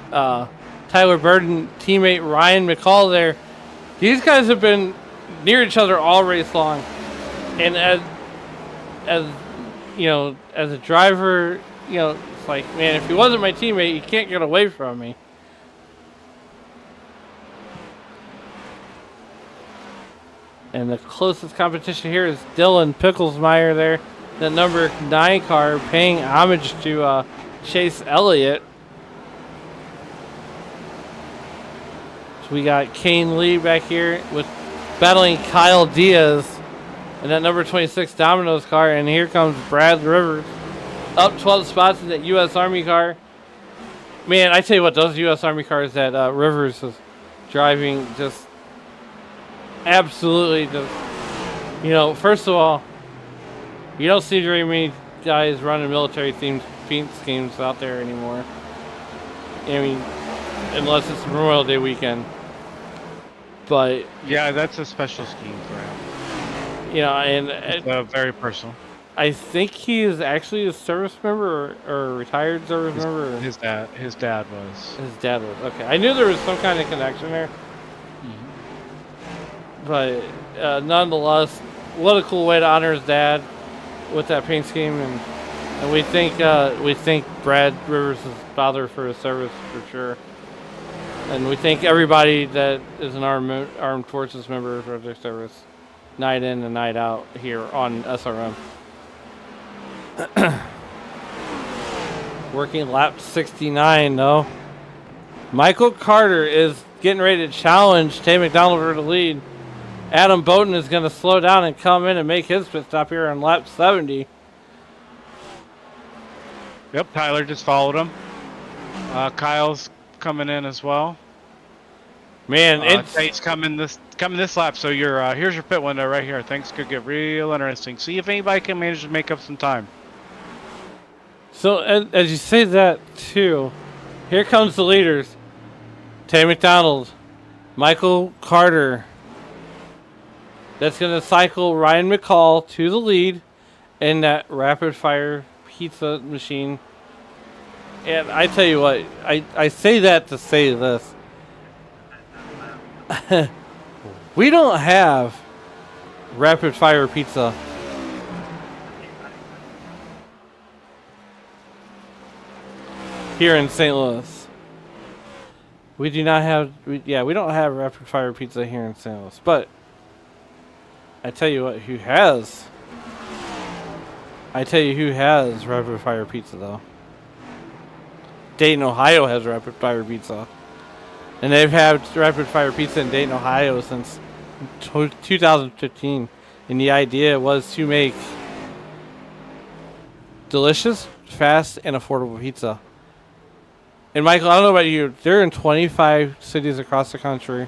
Burden teammate Ryan McCall there. These guys have been near each other all race long, and as a driver, it's like, man, if he wasn't my teammate, you can't get away from me. And the closest competition here is Dylan Picklesmeyer there. The number 9 car paying homage to Chase Elliott. So we got Kane Lee back here with battling Kyle Diaz in that number 26 Domino's car. And here comes Brad Rivers up 12 spots in that U.S. Army car. Man, I tell you what, those U.S. Army cars that Rivers is driving just absolutely just, you know, first of all, you don't see very many guys running military-themed paint schemes out there anymore. I mean, unless it's Memorial Day weekend. But yeah, that's a special scheme for him. You know, and it's very personal. I think he is actually a service member or a retired service member. His dad was. His dad was. Okay, I knew there was some kind of connection there. But nonetheless, what a cool way to honor his dad with that paint scheme, and we thank Brad Rivers' father for his service for sure, and we thank everybody that is an armed forces member for their service, night in and night out here on SRM. Working lap 69 though. Michael Carter is getting ready to challenge Tay McDonald for the lead. Adam Bowden is going to slow down and come in and make his pit stop here on lap 70. Yep, Tyler just followed him. Kyle's coming in as well. Man, Tate's coming this lap. So here's your pit window right here. Things could get real interesting. See if anybody can manage to make up some time. So as you say that too, here comes the leaders: Tay McDonald, Michael Carter. That's going to cycle Ryan McCall to the lead in that rapid fire pizza machine. And I tell you what, I say that to say this. We don't have rapid fire pizza here in St. Louis. We do not have, we don't have rapid fire pizza here in St. Louis. But I tell you what, who has rapid fire pizza though. Dayton, Ohio has rapid fire pizza. And they've had rapid fire pizza in Dayton, Ohio since 2015. And the idea was to make delicious, fast, and affordable pizza. And Michael, I don't know about you, they're in 25 cities across the country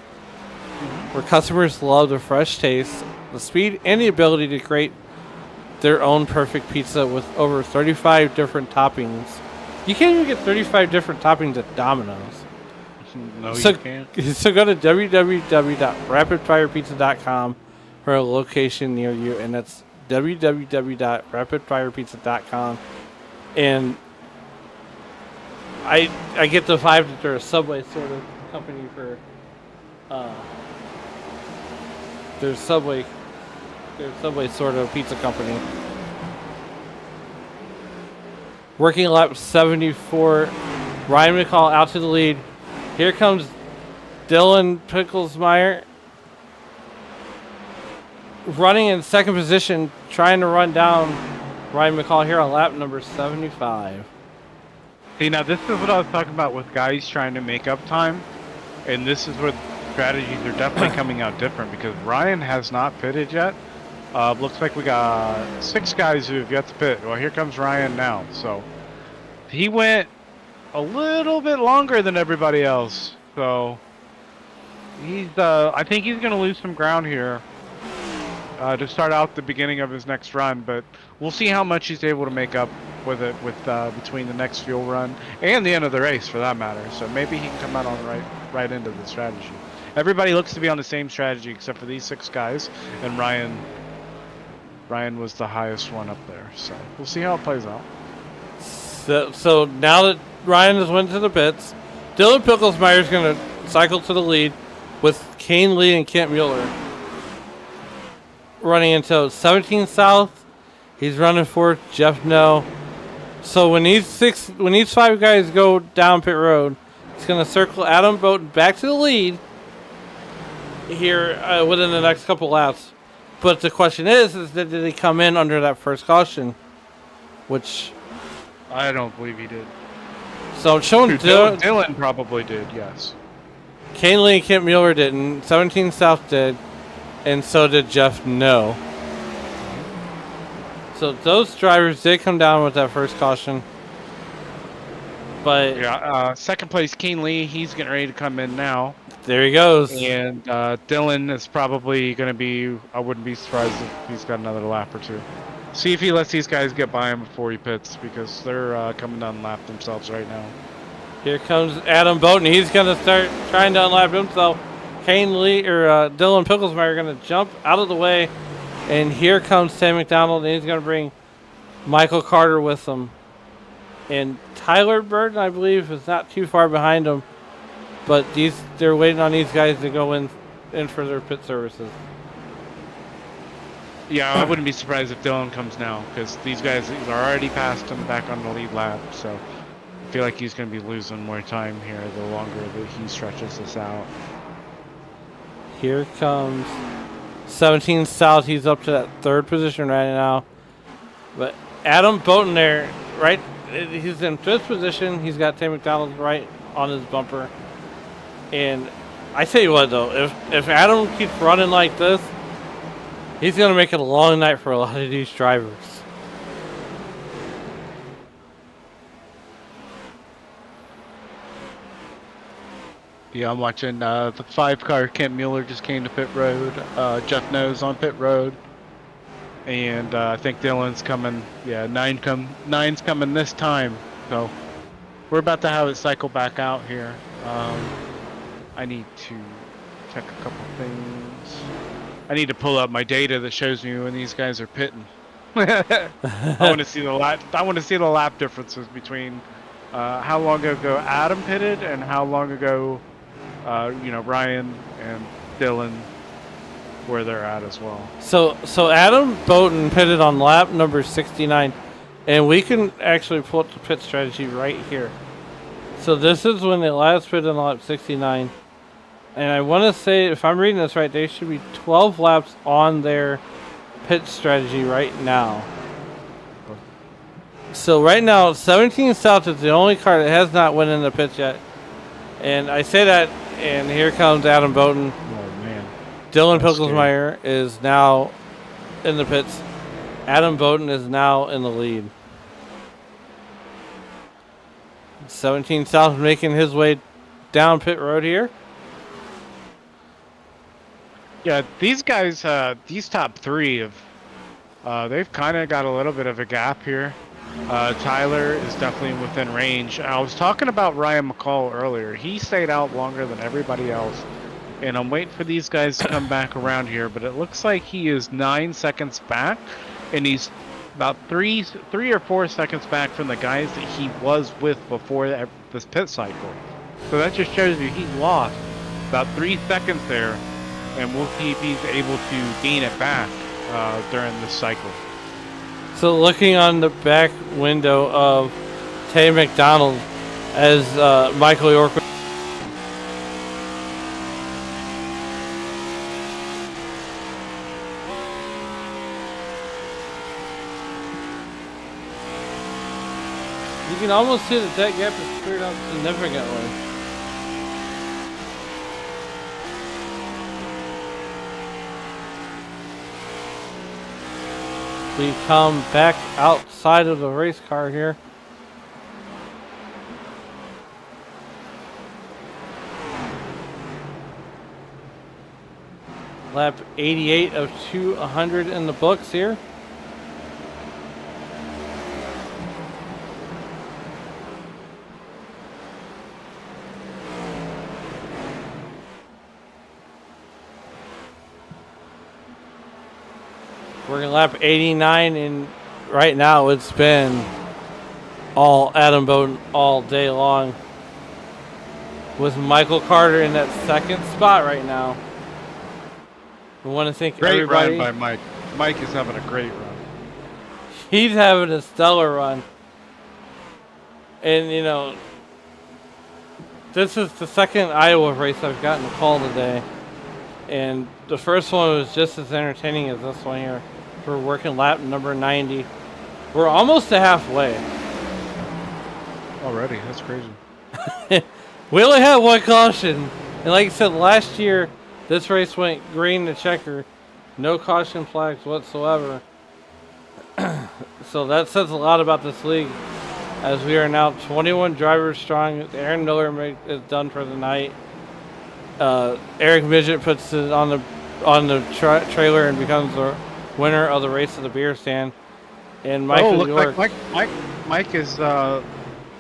where customers love the fresh taste, the speed, and the ability to create their own perfect pizza with over 35 different toppings. You can't even get 35 different toppings at Domino's. No, you can't. So go to www.rapidfirepizza.com for a location near you, and that's www.rapidfirepizza.com. And I get the vibe that they're a Subway sort of company for their Subway sort of pizza company. Working lap 74, Ryan McCall out to the lead. Here comes Dylan Picklesmeyer running in second position, trying to run down Ryan McCall here on lap number 75. See, now this is what I was talking about with guys trying to make up time, and this is where strategies are definitely coming out different because Ryan has not pitted yet. Looks like we got 6 guys who have yet to pit. Well, here comes Ryan now. So he went a little bit longer than everybody else. So he's, I think he's going to lose some ground here to start out the beginning of his next run. But we'll see how much he's able to make up with it between the next fuel run and the end of the race, for that matter. So maybe he can come out on the right end of the strategy. Everybody looks to be on the same strategy except for these 6 guys, and Ryan was the highest one up there. So we'll see how it plays out. So now that Ryan has went to the pits, Dylan Picklesmeyer is going to cycle to the lead with Kane Lee and Kent Mueller running until 17 South. He's running for Jeff No. So when these 5 guys go down pit road, it's going to circle Adam Bowden back to the lead here within the next couple laps. But the question is did he come in under that first caution? Which I don't believe he did. so it's showing Dylan probably did, yes. Kane Lee and Kent Mueller didn't. 17 South did, and so did Jeff No. So those drivers did come down with that first caution. But yeah, second place Kane Lee, he's getting ready to come in now. There he goes. And Dylan is probably going to be, I wouldn't be surprised if he's got another lap or two. See if he lets these guys get by him before he pits, because they're coming down lap themselves right now. Here comes Adam Bowden. He's going to start trying to unlap himself. Kane Lee or Dylan Picklesmeyer are going to jump out of the way. And here comes Sam McDonald, and he's going to bring Michael Carter with him. And Tyler Burton, I believe, is not too far behind him. But they're waiting on these guys to go in for their pit services. Yeah, I wouldn't be surprised if Dylan comes now, because these guys are already past him back on the lead lap. So I feel like he's going to be losing more time here the longer that he stretches this out. Here comes 17 South. He's up to that third position right now. But Adam Bowden there, right? He's in fifth position. He's got Tim McDonald right on his bumper. And I tell you what, though, if Adam keeps running like this, he's going to make it a long night for a lot of these drivers. Yeah, I'm watching the 5-car. Kent Mueller just came to pit road. Jeff Nose on pit road. And I think Dylan's coming. Yeah, 9's coming this time. So we're about to have it cycle back out here. I need to check a couple things. I need to pull up my data that shows me when these guys are pitting. I want to see the lap. I want to see the lap differences between how long ago Adam pitted and how long ago, Ryan and Dylan, where they're at as well. So Adam Bowden pitted on lap number 69, and we can actually pull up the pit strategy right here. So this is when they last pitted on lap 69. And I want to say, if I'm reading this right, they should be 12 laps on their pit strategy right now. So right now, 17 South is the only car that has not went in the pits yet. And I say that, and here comes Adam Bowden. Oh, man. Dylan Picklesmeyer is now in the pits. Adam Bowden is now in the lead. 17 South making his way down pit road here. Yeah, these guys, these top three they've kind of got a little bit of a gap here. Tyler is definitely within range. I was talking about Ryan McCall earlier. He stayed out longer than everybody else. And I'm waiting for these guys to come back around here, but it looks like he is 9 seconds back, and he's about three or 4 seconds back from the guys that he was with before this pit cycle. So that just shows you he's lost about 3 seconds there. And we'll see if he's able to gain it back during this cycle. So looking on the back window of Tay McDonald as Michael York. You can almost see that gap is cleared up significantly. We come back outside of the race car here. Lap 88 of 200 in the books here. We're in lap 89, and right now it's been all Adam Bowden all day long, with Michael Carter in that second spot right now. We want to thank everybody. Great run by Mike. Mike is having a great run. He's having a stellar run. And, this is the second Iowa race I've gotten a call today. And the first one was just as entertaining as this one here. We're working lap number 90. We're almost to halfway. Already, that's crazy. We only had one caution. And like I said, last year, this race went green to checker. No caution flags whatsoever. So that says a lot about this league. As we are now 21 drivers strong. Aaron Miller is done for the night. Eric Midget puts it on the trailer and becomes the winner of the race of the beer stand. And Michael York. Like Mike is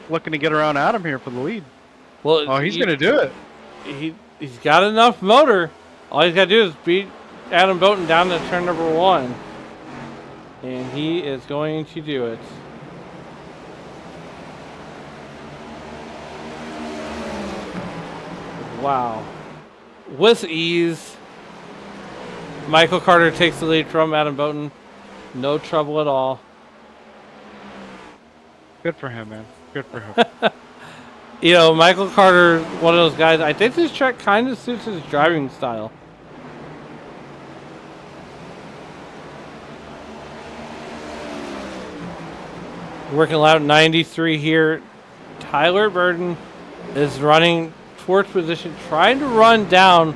looking to get around Adam here for the lead. Well, he's going to do it. He's got enough motor. All he's got to do is beat Adam Bowden down to turn number 1. And he is going to do it. Wow. With ease, Michael Carter takes the lead from Adam Bowden. No trouble at all. Good for him, man. Good for him. You know, Michael Carter, one of those guys, I think this track kind of suits his driving style. Working lap 93 here. Tyler Burden is running fourth position, trying to run down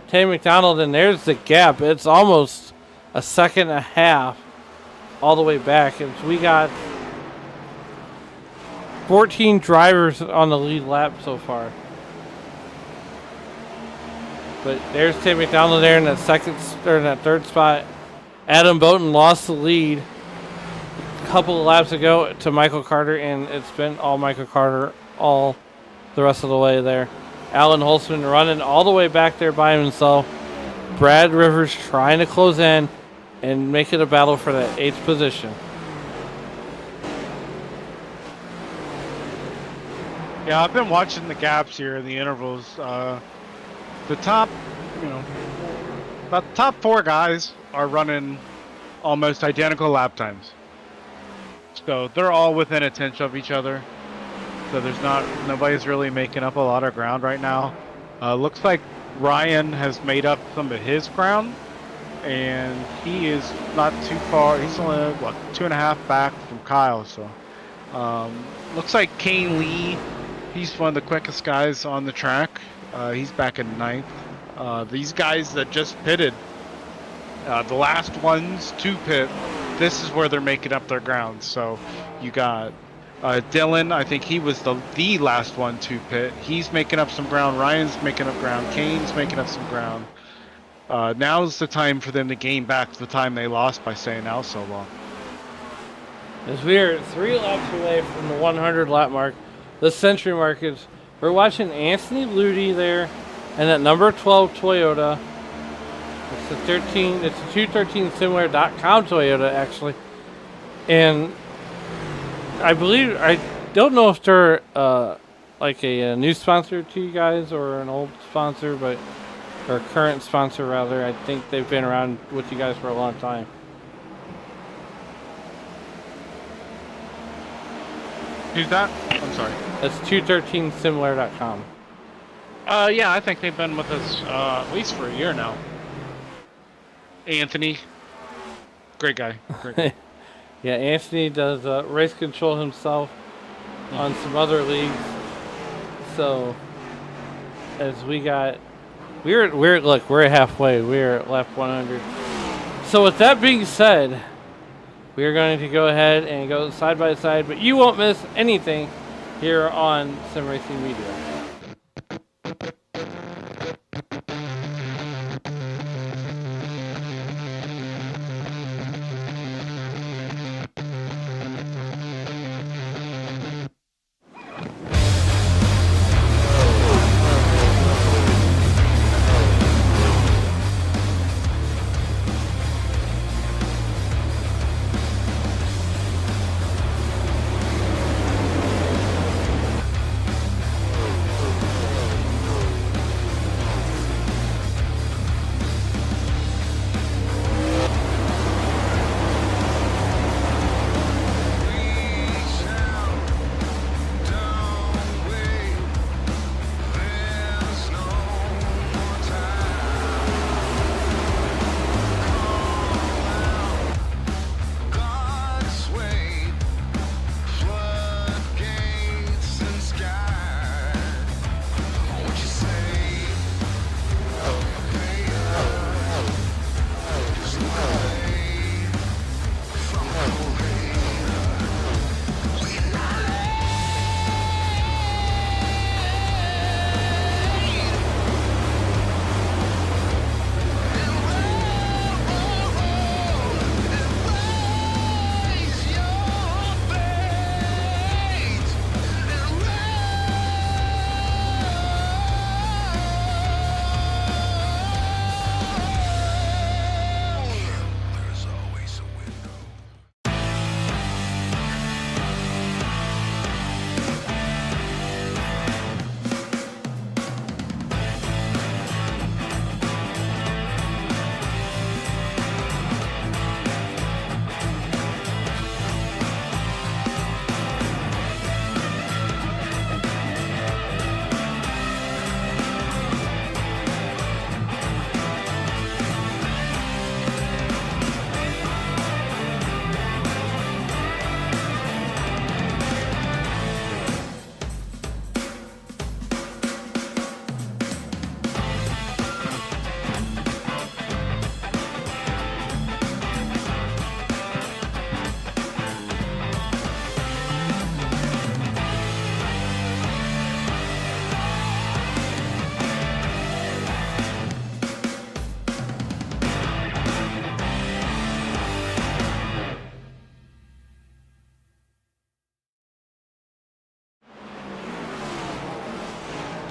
Tammy McDonald, and there's the gap. It's almost a second and a half all the way back. And we got 14 drivers on the lead lap so far. But there's Tammy McDonald there in that third spot. Adam Bowden lost the lead a couple of laps ago to Michael Carter, and it's been all Michael Carter all the rest of the way there. Alan Holtzman running all the way back there by himself. Brad Rivers trying to close in and make it a battle for that 8th position. Yeah, I've been watching the gaps here in the intervals. The top, about the top 4 guys are running almost identical lap times. So they're all within a tenth of each other. So nobody's really making up a lot of ground right now. Looks like Ryan has made up some of his ground, and he is not too far. He's only 2.5 back from Kyle. So looks like Kane Lee, he's one of the quickest guys on the track. He's back in 9th. These guys that just pitted, the last ones to pit, this is where they're making up their ground. So you got Dylan, I think he was the last one to pit. He's making up some ground. Ryan's making up ground. Kane's making up some ground. Now's the time for them to gain back the time they lost by staying out so long. As we are 3 laps away from the 100 lap mark, the century mark is, we're watching Anthony Ludi there, and that number 12 Toyota. It's a 213similar.com Toyota, actually. And I don't know if they're like a new sponsor to you guys or an old sponsor, or a current sponsor rather. I think they've been around with you guys for a long time. Who's that? I'm sorry. That's 213similar.com. Yeah, I think they've been with us at least for a year now. Anthony, great guy. Great guy. Yeah, Anthony does race control himself on some other leagues. So, as we're halfway. We're at lap 100. So with that being said, we're going to go ahead and go side by side, but you won't miss anything here on Sim Racing Media.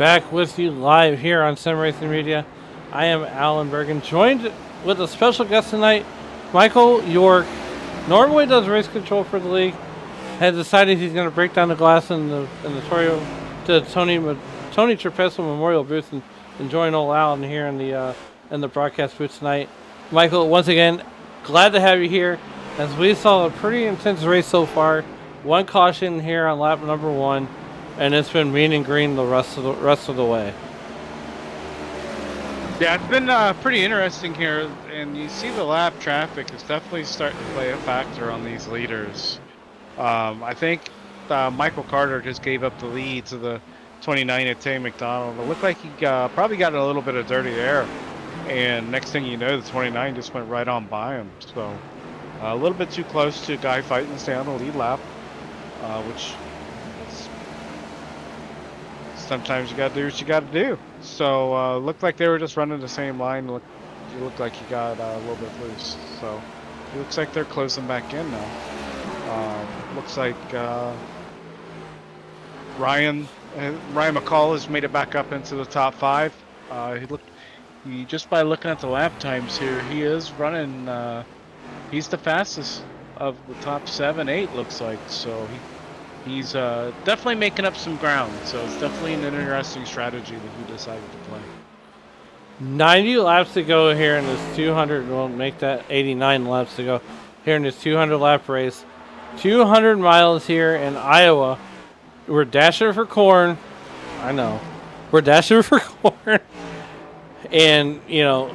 Back with you live here on Sim Racing Media. I am Alan Bergen, joined with a special guest tonight, Michael York. Normally does race control for the league. Has decided he's going to break down the glass in the Tony Trapezo Memorial booth and join old Alan here in the broadcast booth tonight. Michael, once again, glad to have you here. As we saw a pretty intense race so far, one caution here on lap number 1, and it's been mean and green the rest of the way. Yeah, it's been pretty interesting here, and you see the lap traffic is definitely starting to play a factor on these leaders. I think Michael Carter just gave up the lead to the 29 at Tay McDonald. It looked like he probably got a little bit of dirty air, and next thing you know, the 29 just went right on by him. So a little bit too close to a guy fighting to stay on the lead lap, which sometimes you got to do what you got to do. So looked like they were just running the same line. It looked like he got a little bit loose. So it looks like they're closing back in now. Looks like Ryan McCall has made it back up into the top 5. He just by looking at the lap times here, he is running. He's the fastest of the top 7, 8 looks like. So he's definitely making up some ground. So it's definitely an interesting strategy that he decided to play. 90 laps to go here in this 200. We'll make that 89 laps to go here in this 200 lap race. 200 miles here in Iowa. We're dashing for corn. I know. We're dashing for corn. And, you know,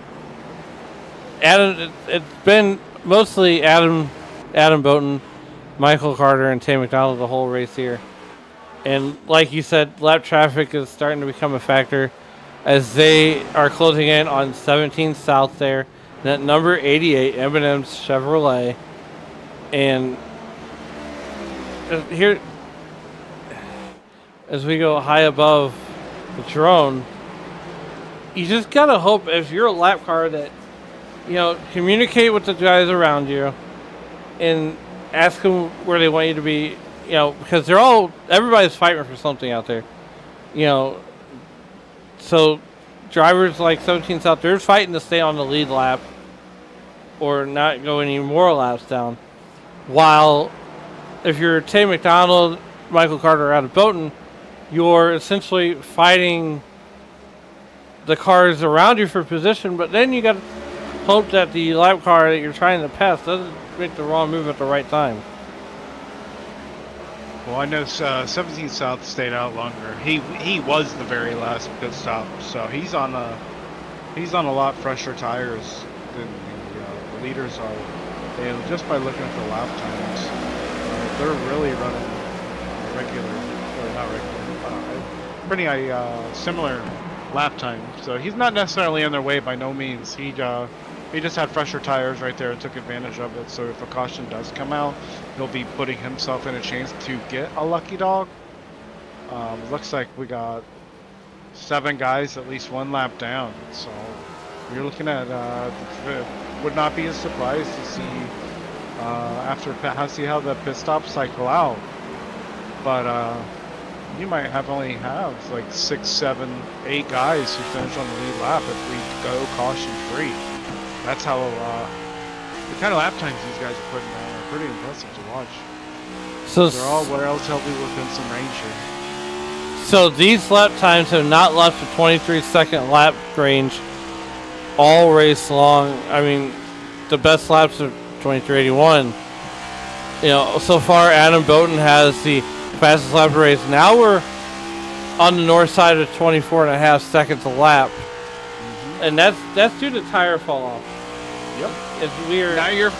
it's been mostly Adam Bowden, Michael Carter, and Tay McDonald the whole race here. And like you said, lap traffic is starting to become a factor as they are closing in on 17 South there. And at number 88, M&M's Chevrolet. And here, as we go high above the drone, you just gotta hope if you're a lap car that, you know, communicate with the guys around you and ask them where they want you to be, you know, because everybody's fighting for something out there, you know. So drivers like 17 South, they're fighting to stay on the lead lap or not go any more laps down. While if you're Tay McDonald, Michael Carter out of Bowden, you're essentially fighting the cars around you for position, but then you got to hope that the lap car that you're trying to pass doesn't make the wrong move at the right time. Well, I know 17 South stayed out longer. He was the very last pit stop, so he's on a lot fresher tires than the leaders are. And just by looking at the lap times, they're really running pretty similar lap time. So he's not necessarily in their way by no means. He just had fresher tires right there and took advantage of it. So if a caution does come out, he'll be putting himself in a chance to get a lucky dog. Looks like we got 7 guys at least 1 lap down. So you're looking at would not be a surprise to see see how the pit stops cycle out. But you might only have like 6, 7, 8 guys who finish on the lead lap if we go caution free. That's how the kind of lap times these guys are putting down are pretty impressive to watch. So they're all relatively within some range here. So these lap times have not left the 23-second lap range all race long. I mean, the best laps are 23:81. You know, so far Adam Bowden has the fastest lap of the race. Now we're on the north side of 24.5 seconds a lap, and that's due to tire fall off. Yep, it's weird. Now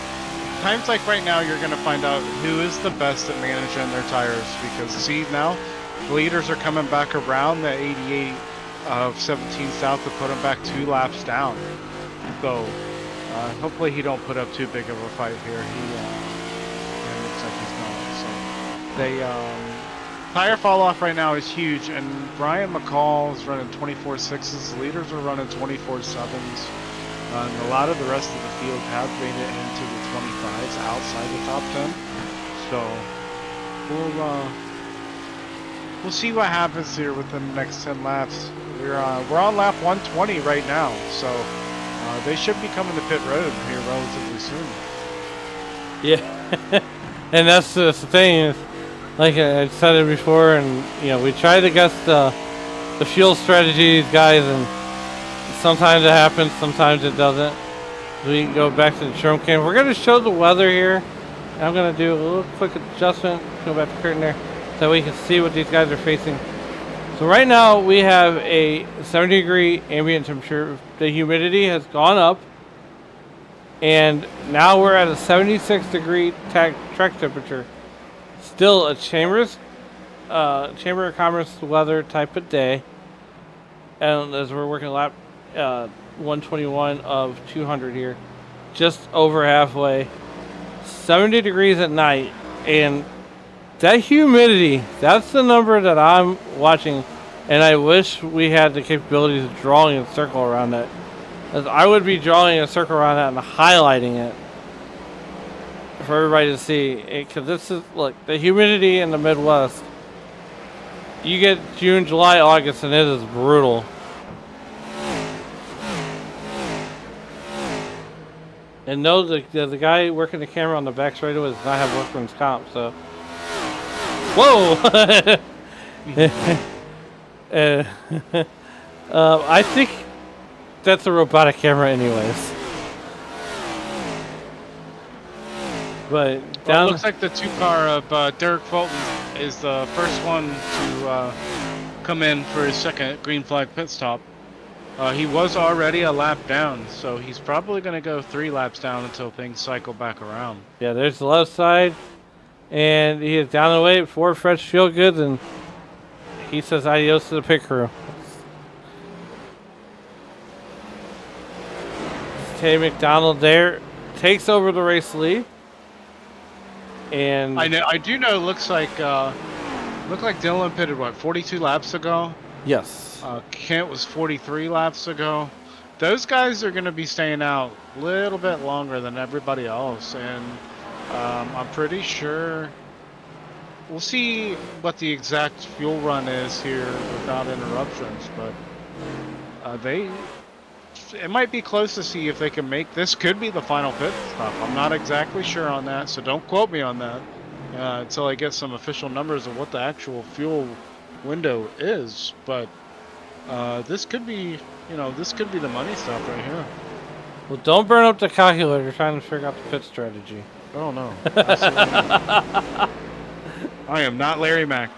times like right now, you're gonna find out who is the best at managing their tires, because see now the leaders are coming back around the 88 of 17 South to put them back 2 laps down. So hopefully he don't put up too big of a fight here. It looks like he's not. So they tire fall off right now is huge, and Brian McCall is running 24.6s. The leaders are running 24.7s. And a lot of the rest of the field have made it into the 25s outside the top 10. So we'll see what happens here within the next 10 laps. We're on lap 120 right now, so they should be coming to pit road here relatively soon. Yeah, and that's the thing. Is, like I said it before, and we try to guess the fuel strategy, guys, and sometimes it happens, sometimes it doesn't. We can go back to the trim cam. We're going to show the weather here. I'm going to do a little quick adjustment. Go back to the curtain there so we can see what these guys are facing. So right now we have a 70-degree ambient temperature. The humidity has gone up. And now we're at a 76-degree track temperature. Still a Chamber of Commerce weather type of day. And as we're working lap 121 of 200 here, just over halfway. 70 degrees at night, and that humidity, that's the number that I'm watching, and I wish we had the capabilities of drawing a circle around that. As I would be drawing a circle around that and highlighting it for everybody to see, because this is, look, the humidity in the Midwest, you get June, July, August, and it is brutal. And no, the guy working the camera on the back straightaway does not have workman's comp, so. Whoa! I think that's a robotic camera, anyways. But well, it looks like the 2-car of Derek Fulton is the first one to come in for his second green flag pit stop. He was already a lap down, so he's probably going to go 3 laps down until things cycle back around. Yeah, there's the left side, and he is down the way for fresh feel goods, and he says adios to the pit crew. Tay McDonald there takes over the race lead, and I do know. Looks like Dylan pitted 42 laps ago. Yes. Kent was 43 laps ago. Those guys are going to be staying out a little bit longer than everybody else, and I'm pretty sure we'll see what the exact fuel run is here without interruptions, but it might be close to see if they can make this. Could be the final pit stop. I'm not exactly sure on that, so don't quote me on that until I get some official numbers of what the actual fuel window is, but this could be, this could be the money stop right here. Well, don't burn up the calculator trying to figure out the pit strategy. Oh no. I am not Larry Mack.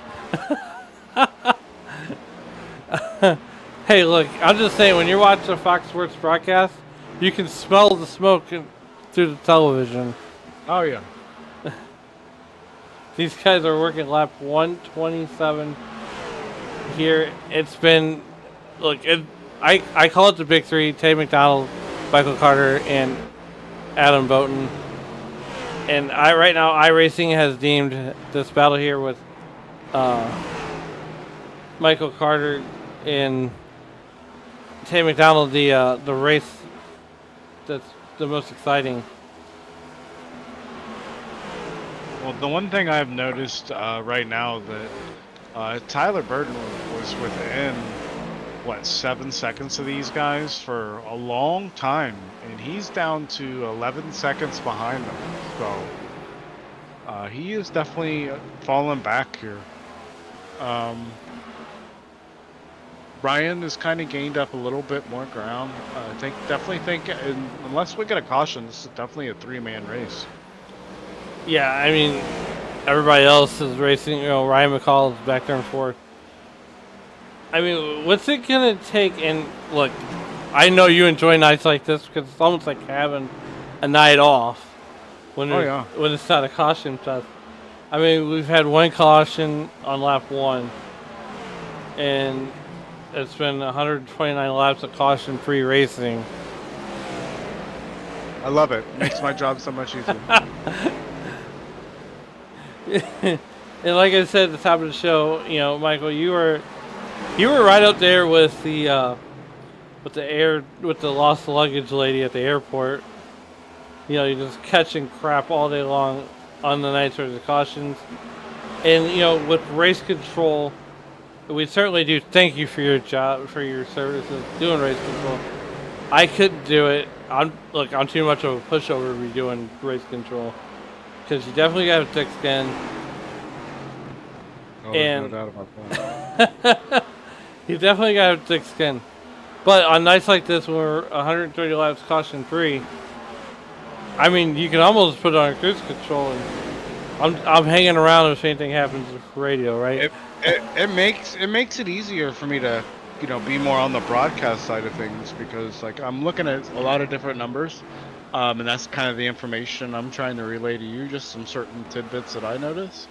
Hey, look, I'm just saying, when you're watching a Fox Sports broadcast, you can smell the smoke through the television. Oh yeah. These guys are working lap 127 here. It's been, look, I call it the big three: Tay McDonald, Michael Carter, and Adam Bowden. And right now, iRacing has deemed this battle here with Michael Carter and Tay McDonald the race that's the most exciting. Well, the one thing I've noticed right now that Tyler Burton was within 7 seconds of these guys for a long time, and he's down to 11 seconds behind them. So he is definitely falling back here. Ryan has kind of gained up a little bit more ground. I definitely think, unless we get a caution, this is definitely a 3-man race. Yeah, I mean, everybody else is racing. Ryan McCall is back there and forth. I mean, what's it gonna take? And look, I know you enjoy nights like this because it's almost like having a night off when when it's not a caution test. I mean, we've had one caution on lap 1, and it's been 129 laps of caution-free racing. I love it. It makes my job so much easier. And like I said at the top of the show, Michael, you were right up there with the lost luggage lady at the airport. You're just catching crap all day long on the nights where there's cautions. And with race control we certainly do thank you for your job, for your services doing race control. I couldn't do it. I'm too much of a pushover to be doing race control because you definitely got a thick skin. Oh, And no doubt about that. you definitely got a thick skin. But on nights like this, when we're 130 laps caution free, I mean, you can almost put it on cruise control, and I'm hanging around if anything happens with radio, right? It makes it easier for me to, be more on the broadcast side of things because like I'm looking at a lot of different numbers, and that's kind of the information I'm trying to relay to you, just some certain tidbits that I notice.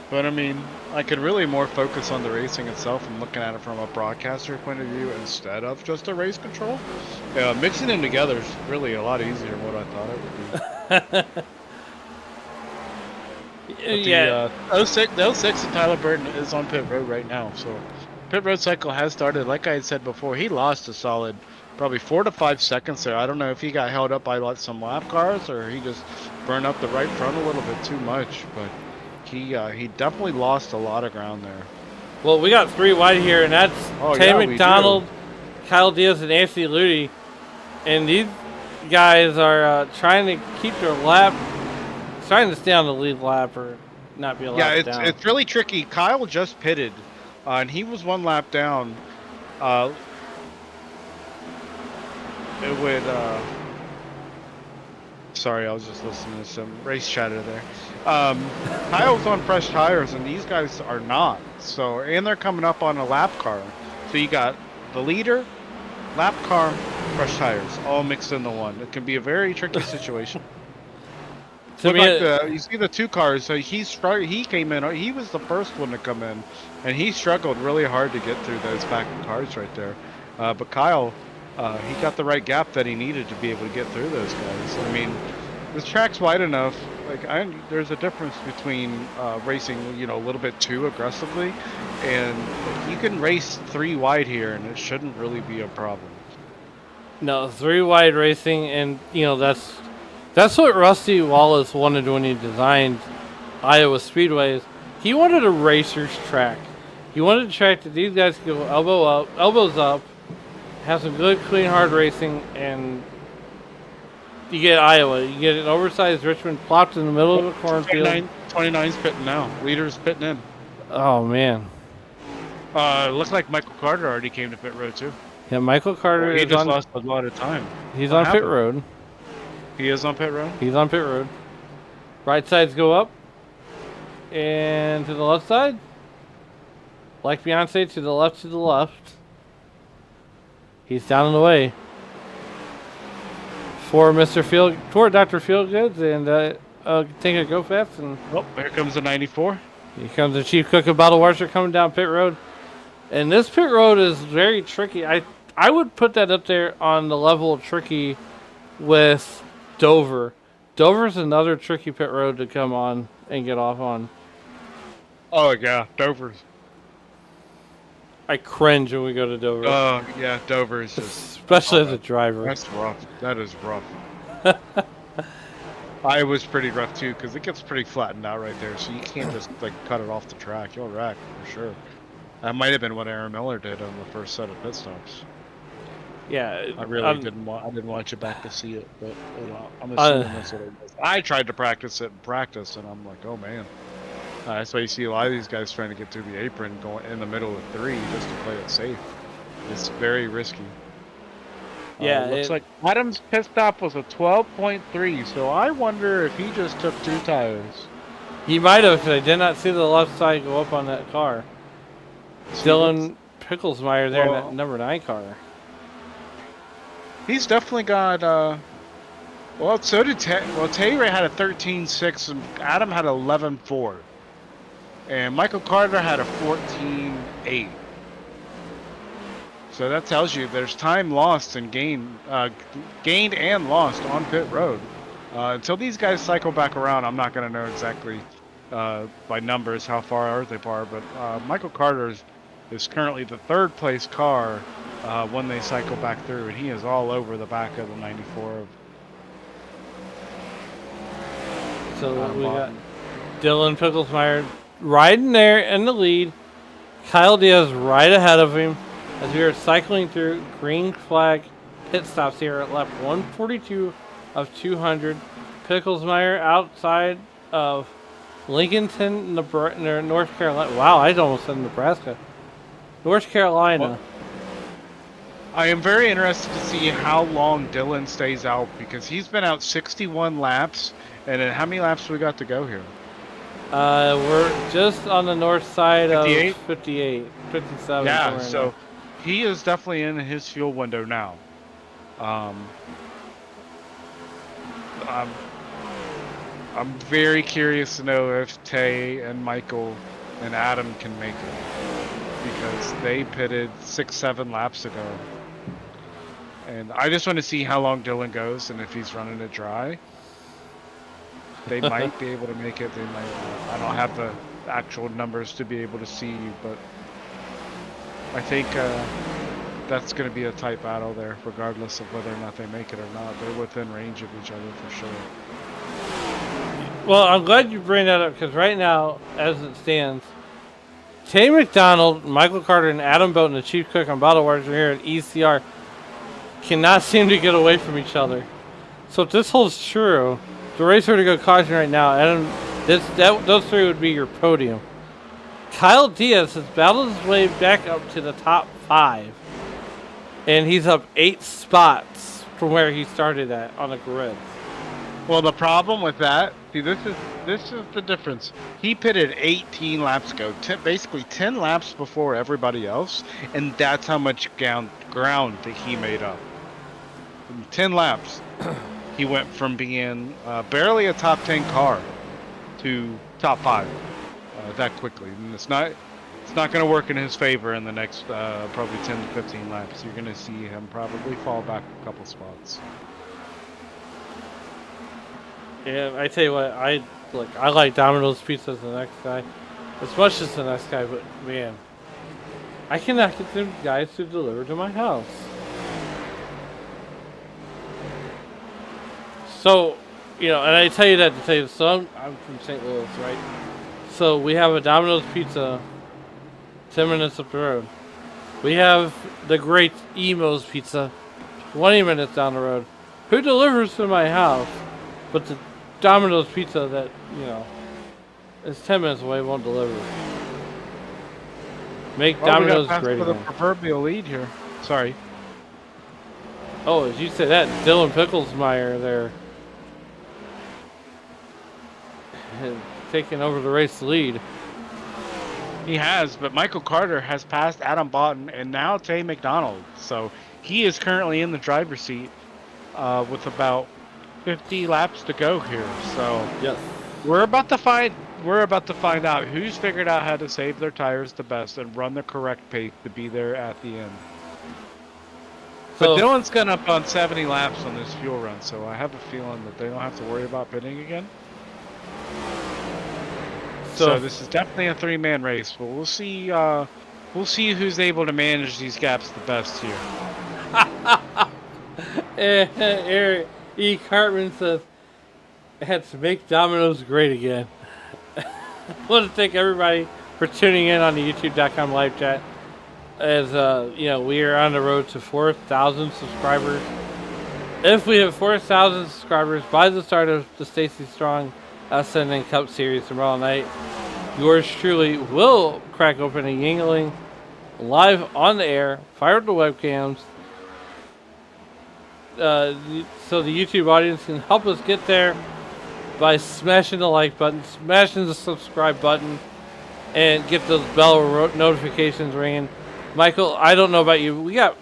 But I mean, I could really more focus on the racing itself and looking at it from a broadcaster point of view instead of just a race control. Mixing them together is really a lot easier than what I thought it would be. Yeah. The 06 and Tyler Burton is on pit road right now, so pit road cycle has started. Like I had said before, he lost a solid probably 4 to 5 seconds there. I don't know if he got held up by some lap cars or he just burned up the right front a little bit too much, but he definitely lost a lot of ground there. Well, we got 3 wide here, and that's Tay McDonald, Kyle Diaz, and Anthony Ludy. And these guys are trying to keep their lap, trying to stay on the lead lap or not be a lap down. Yeah, it's really tricky. Kyle just pitted, and he was 1 lap down. Sorry, I was just listening to some race chatter there. Kyle's on fresh tires, and these guys are not. So, and they're coming up on a lap car. So you got the leader, lap car, fresh tires, all mixed into one. It can be a very tricky situation. You see the 2 cars. So he came in. He was the first one to come in, and he struggled really hard to get through those back cars right there. But Kyle, he got the right gap that he needed to be able to get through those guys. I mean, this track's wide enough. There's a difference between racing, a little bit too aggressively, and you can race 3 wide here, and it shouldn't really be a problem. No, 3 wide racing, and that's what Rusty Wallace wanted when he designed Iowa Speedways. He wanted a racer's track. He wanted a track that these guys could go elbows up, have some good, clean, hard racing, and you get Iowa. You get an oversized Richmond plopped in the middle of a cornfield. 29's pitting now. Leader's pitting in. Oh, man. Looks like Michael Carter already came to pit road, too. Yeah, Michael Carter he just lost a lot of time. He's on pit road. He is on pit road? He's on pit road. Right sides go up. And to the left side. Like Beyonce, to the left, to the left. He's down and away. For Dr. Feelgoods, and take a go fast. And here comes the 94. Here comes the Chief Cook and Bottle Washer coming down pit road. And this pit road is very tricky. I would put that up there on the level of tricky with Dover. Dover's another tricky pit road to come on and get off on. Oh, yeah, Dover's. I cringe when we go to Dover. Oh, yeah, Dover's just... Especially as a driver. That's rough. That is rough. Iowa's pretty rough, too, because it gets pretty flattened out right there, so you can't just, cut it off the track. You'll wreck, for sure. That might have been what Aaron Miller did on the first set of pit stops. Yeah. I really didn't watch it back to see it, but I'm assuming that's what it was. I tried to practice it in practice, and I'm like, oh, man. That's why you see a lot of these guys trying to get through the apron, going in the middle of 3 just to play it safe. It's very risky. Yeah, looks like Adam's pit stop was a 12.3, so I wonder if he just took 2 tires. He might have, because I did not see the left side go up on that car. Dylan Picklesmeyer there in that number 9 car. He's definitely got, so did Taylor had a 13.6 and Adam had 11.4. And Michael Carter had a 14.8. So that tells you there's time lost and gained and lost on pit road. Until these guys cycle back around, I'm not going to know exactly by numbers how far they are. But Michael Carter is currently the 3rd place car when they cycle back through, and he is all over the back of the 94. So we got Dylan Picklesmeyer riding there in the lead. Kyle Diaz right ahead of him as we are cycling through green flag pit stops here at lap 142 of 200. Picklesmeyer outside of Lincolnton, North Carolina. Wow, I almost said Nebraska. North Carolina. Well, I am very interested to see how long Dylan stays out because he's been out 61 laps. And then how many laps we got to go here? We're just on the north side 58? of 58, 57. Yeah, so he is definitely in his fuel window now. I'm very curious to know if Tay and Michael and Adam can make it because they pitted 6-7 laps ago. And I just want to see how long Dylan goes and if he's running it dry. They might be able to make it. They might not. I don't have the actual numbers to be able to see, but I think that's going to be a tight battle there, regardless of whether or not they make it or not. They're within range of each other for sure. Well, I'm glad you bring that up because right now, as it stands, Tay McDonald, Michael Carter, and Adam Bowden, the chief cook on Bottle Waters here at ECR, cannot seem to get away from each other. So if this holds true, the race were to go caution right now, Adam, those three would be your podium. Kyle Diaz has battled his way back up to the top 5, and he's up 8 spots from where he started at on the grid. Well, the problem with that, see, this is the difference. He pitted 18 laps ago, basically 10 laps before everybody else, and that's how much ground that he made up. In 10 laps, he went from being barely a top 10 car to top 5 that quickly. And it's not going to work in his favor in the next probably 10 to 15 laps. You're going to see him probably fall back a couple spots. Yeah, I tell you what, I like Domino's Pizza as the next guy, as much as the next guy, but man, I cannot get them guys to deliver to my house. So, and I tell you that to tell you, so I'm from St. Louis, right? So we have a Domino's Pizza 10 minutes up the road. We have the great Emo's Pizza 20 minutes down the road. Who delivers to my house? But the Domino's Pizza that, is 10 minutes away won't deliver. Make Domino's great for the again. proverbial lead here. Sorry. Oh, as you say that, Dylan Picklesmeyer there. Taking over the race lead. He has, but Michael Carter has passed Adam Boughton and now Tay McDonald. So he is currently in the driver's seat with about 50 laps to go here. So yes, we're about to find out who's figured out how to save their tires the best and run the correct pace to be there at the end. But Dylan's gone up on 70 laps on this fuel run, so I have a feeling that they don't have to worry about pitting again. So this is definitely a 3-man race, but we'll see who's able to manage these gaps the best here. Eric E. Cartman says, I had to make Domino's great again. I want to thank everybody for tuning in on the YouTube.com live chat. As we are on the road to 4,000 subscribers. If we have 4,000 subscribers by the start of the Stacy Strong Ascending Cup Series tomorrow night, yours truly will crack open a Yingling live on the air, fire up the webcams, so the YouTube audience can help us get there by smashing the like button, smashing the subscribe button, and get those bell notifications ringing. Michael, I don't know about you. We got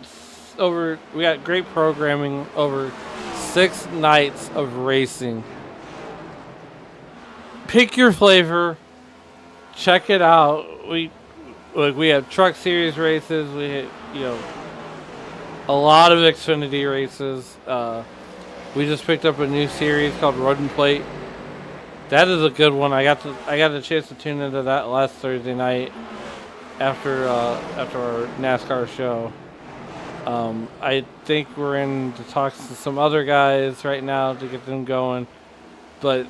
great programming over 6 nights of racing. Pick your flavor. Check it out. We have Truck Series races. We a lot of Xfinity races. We just picked up a new series called Road and Plate. That is a good one. I got a chance to tune into that last Thursday night after our NASCAR show. I think we're in the talks to some other guys right now to get them going. But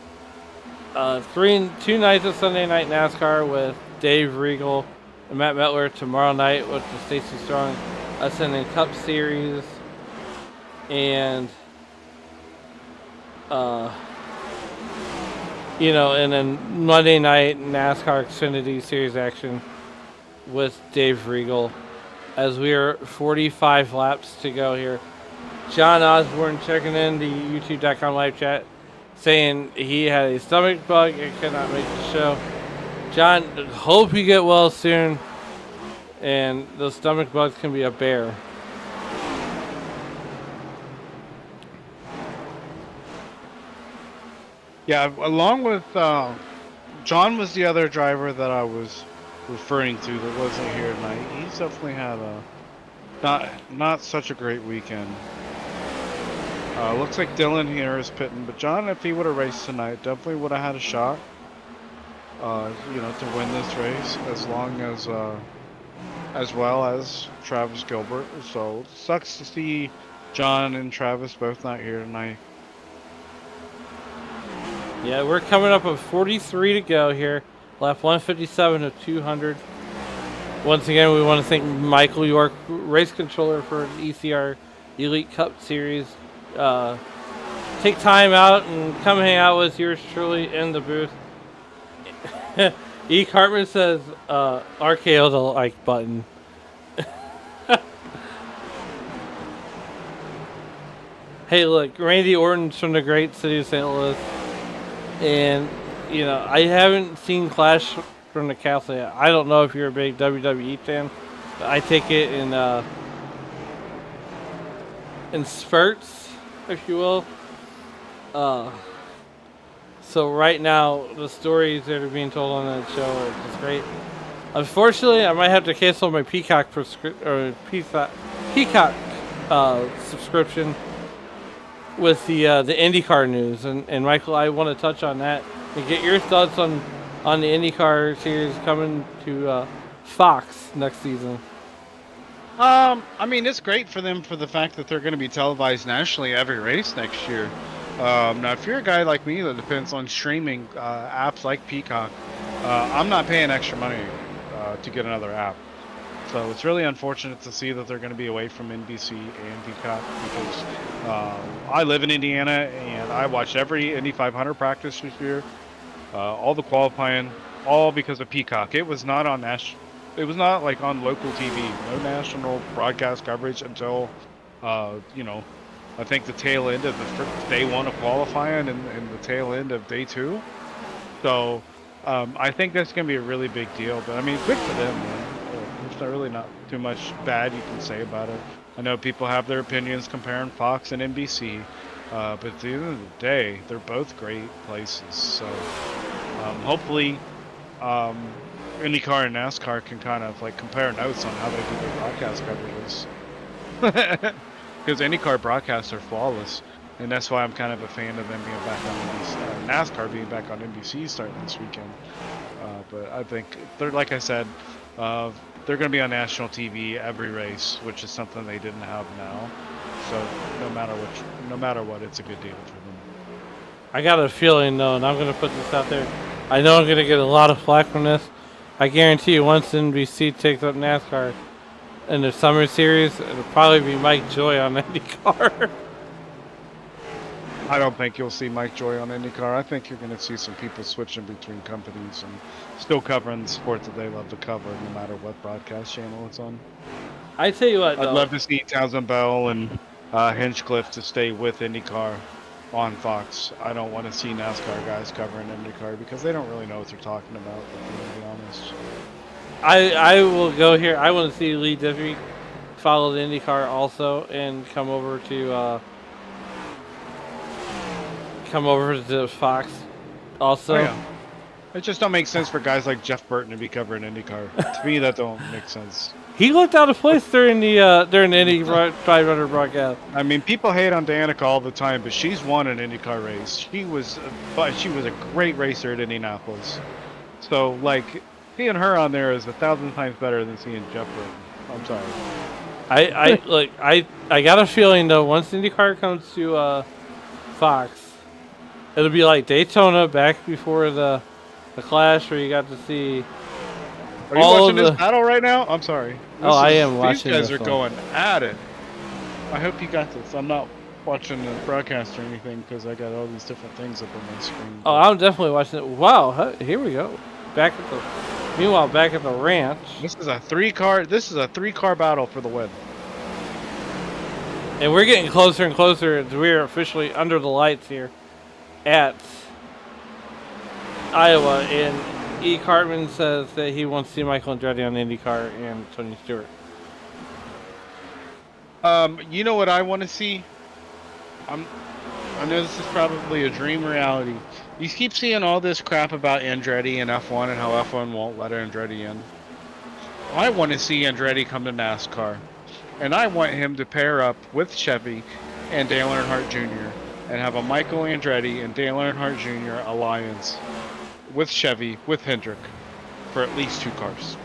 2 nights of Sunday Night NASCAR with Dave Regal Matt Mettler tomorrow night with the Stacey Strong Ascending Cup Series. And, and then Monday night NASCAR Xfinity Series action with Dave Regal as we are 45 laps to go here. John Osborne checking in the youtube.com live chat saying he had a stomach bug and could not make the show. John, hope you get well soon, and those stomach bugs can be a bear. Yeah, along with John was the other driver that I was referring to that wasn't here tonight. He's definitely had a not such a great weekend. Looks like Dylan here is pitting, but John, if he would have raced tonight, definitely would have had a shot. To win this race, as well as Travis Gilbert. So it sucks to see John and Travis both not here tonight. Yeah, we're coming up with 43 to go here. Lap 157 of 200. Once again, we want to thank Michael York, race controller for the ECR Elite Cup Series. Take time out and come hang out with yours truly in the booth. E. Cartman says, RKO the like button. Hey, look, Randy Orton's from the great city of St. Louis. And, I haven't seen Clash from the Castle yet. I don't know if you're a big WWE fan, but I take it in spurts, if you will. So right now, the stories that are being told on that show are just great. Unfortunately, I might have to cancel my Peacock subscription with the IndyCar news. And Michael, I want to touch on that and get your thoughts on the IndyCar series coming to Fox next season. It's great for them for the fact that they're going to be televised nationally every race next year. Now, if you're a guy like me that depends on streaming apps like Peacock, I'm not paying extra money to get another app. So it's really unfortunate to see that they're going to be away from NBC and Peacock because I live in Indiana and I watched every Indy 500 practice this year, all the qualifying, all because of Peacock. It was not on It was not like on local TV. No national broadcast coverage until, I think the tail end of the day one of qualifying and the tail end of day two. So I think that's going to be a really big deal. But good for them, man. There's really not too much bad you can say about it. I know people have their opinions comparing Fox and NBC, but at the end of the day, they're both great places. So hopefully IndyCar and NASCAR can kind of like compare notes on how they do their broadcast coverages. Because IndyCar broadcasts are flawless, and that's why I'm kind of a fan of them being back on NBC, NASCAR being back on NBC starting this weekend. But I think they're, like I said, they're going to be on national TV every race, which is something they didn't have now. So no matter what, it's a good deal for them. I got a feeling though, and I'm going to put this out there. I know I'm going to get a lot of flack from this. I guarantee you, once NBC takes up NASCAR in the summer series, it'll probably be Mike Joy on IndyCar. I don't think you'll see Mike Joy on IndyCar. I think you're going to see some people switching between companies and still covering the sport that they love to cover, no matter what broadcast channel it's on. I tell you what, I'd love to see Townsend Bell and Hinchcliffe to stay with IndyCar on Fox. I don't want to see NASCAR guys covering IndyCar because they don't really know what they're talking about, to be honest. I will go here. I want to see Lee Diffie follow the IndyCar also and come over to Fox also. Oh, yeah. It just don't make sense for guys like Jeff Burton to be covering IndyCar. To me, that don't make sense. He looked out of place during the Indy 500 broadcast. People hate on Danica all the time, but she's won an IndyCar race. She was a great racer at Indianapolis. So, like, seeing her on there is 1,000 times better than seeing Jeff Burton. I'm sorry. I got a feeling though, once IndyCar comes to Fox, it'll be like Daytona back before the Clash, where you got to see Are you all watching of this the. battle right now? I'm sorry. I am watching These guys this are one. going at it. I hope you got this. I'm not watching the broadcast or anything because I got all these different things up on my screen. Oh, I'm definitely watching it. Wow, here we go. Meanwhile, back at the ranch. This is a 3-car battle for the win. And we're getting closer and closer as we're officially under the lights here at Iowa. And E. Cartman says that he wants to see Michael Andretti on IndyCar and Tony Stewart. You know what I want to see? I know this is probably a dream reality. You keep seeing all this crap about Andretti and F1 and how F1 won't let Andretti in. I want to see Andretti come to NASCAR. And I want him to pair up with Chevy and Dale Earnhardt Jr. and have a Michael Andretti and Dale Earnhardt Jr. alliance with Chevy, with Hendrick, for at least 2 cars.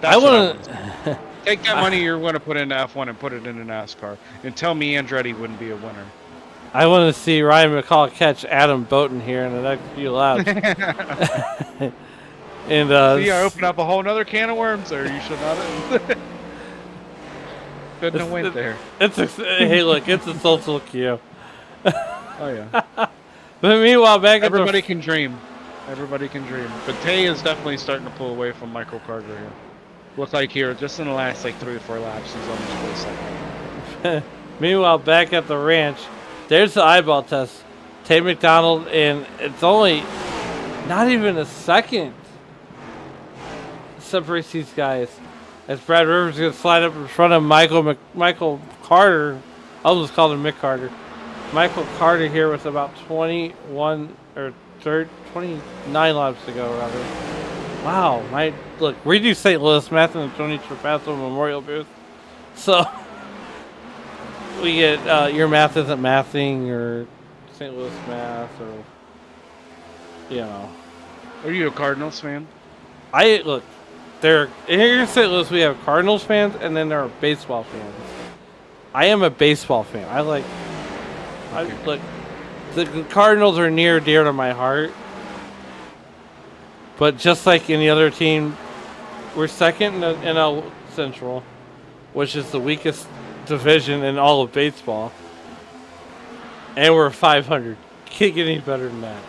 That's I want to take that money you're going to put into F1 and put it into NASCAR, and tell me Andretti wouldn't be a winner. I want to see Ryan McCall catch Adam Bowden here in the next few laps. And see, I open up a whole nother can of worms there. You should not have. Couldn't have went there. Hey, look, it's a social cue. Oh yeah. But meanwhile, everybody can dream. Everybody can dream. But Tay is definitely starting to pull away from Michael Carter here. Look like here, just in the last like 3 or 4 laps, he's on his way. Meanwhile, back at the ranch, there's the eyeball test. Tay McDonald, and it's only not even a second separates these guys. As Brad Rivers is going to slide up in front of Michael Carter. I almost called him Mick Carter. Michael Carter here with about 29 laps to go, rather. Wow, look, we do St. Louis math in the Tony Trapasso Memorial booth. So, we get, your math isn't mathing, or St. Louis math, or, you know. Are you a Cardinals fan? Look, here in St. Louis, we have Cardinals fans, and then there are baseball fans. I am a baseball fan. Look, the Cardinals are near dear to my heart. But just like any other team, we're second in the NL Central, which is the weakest division in all of baseball. And we're 500. Can't get any better than that.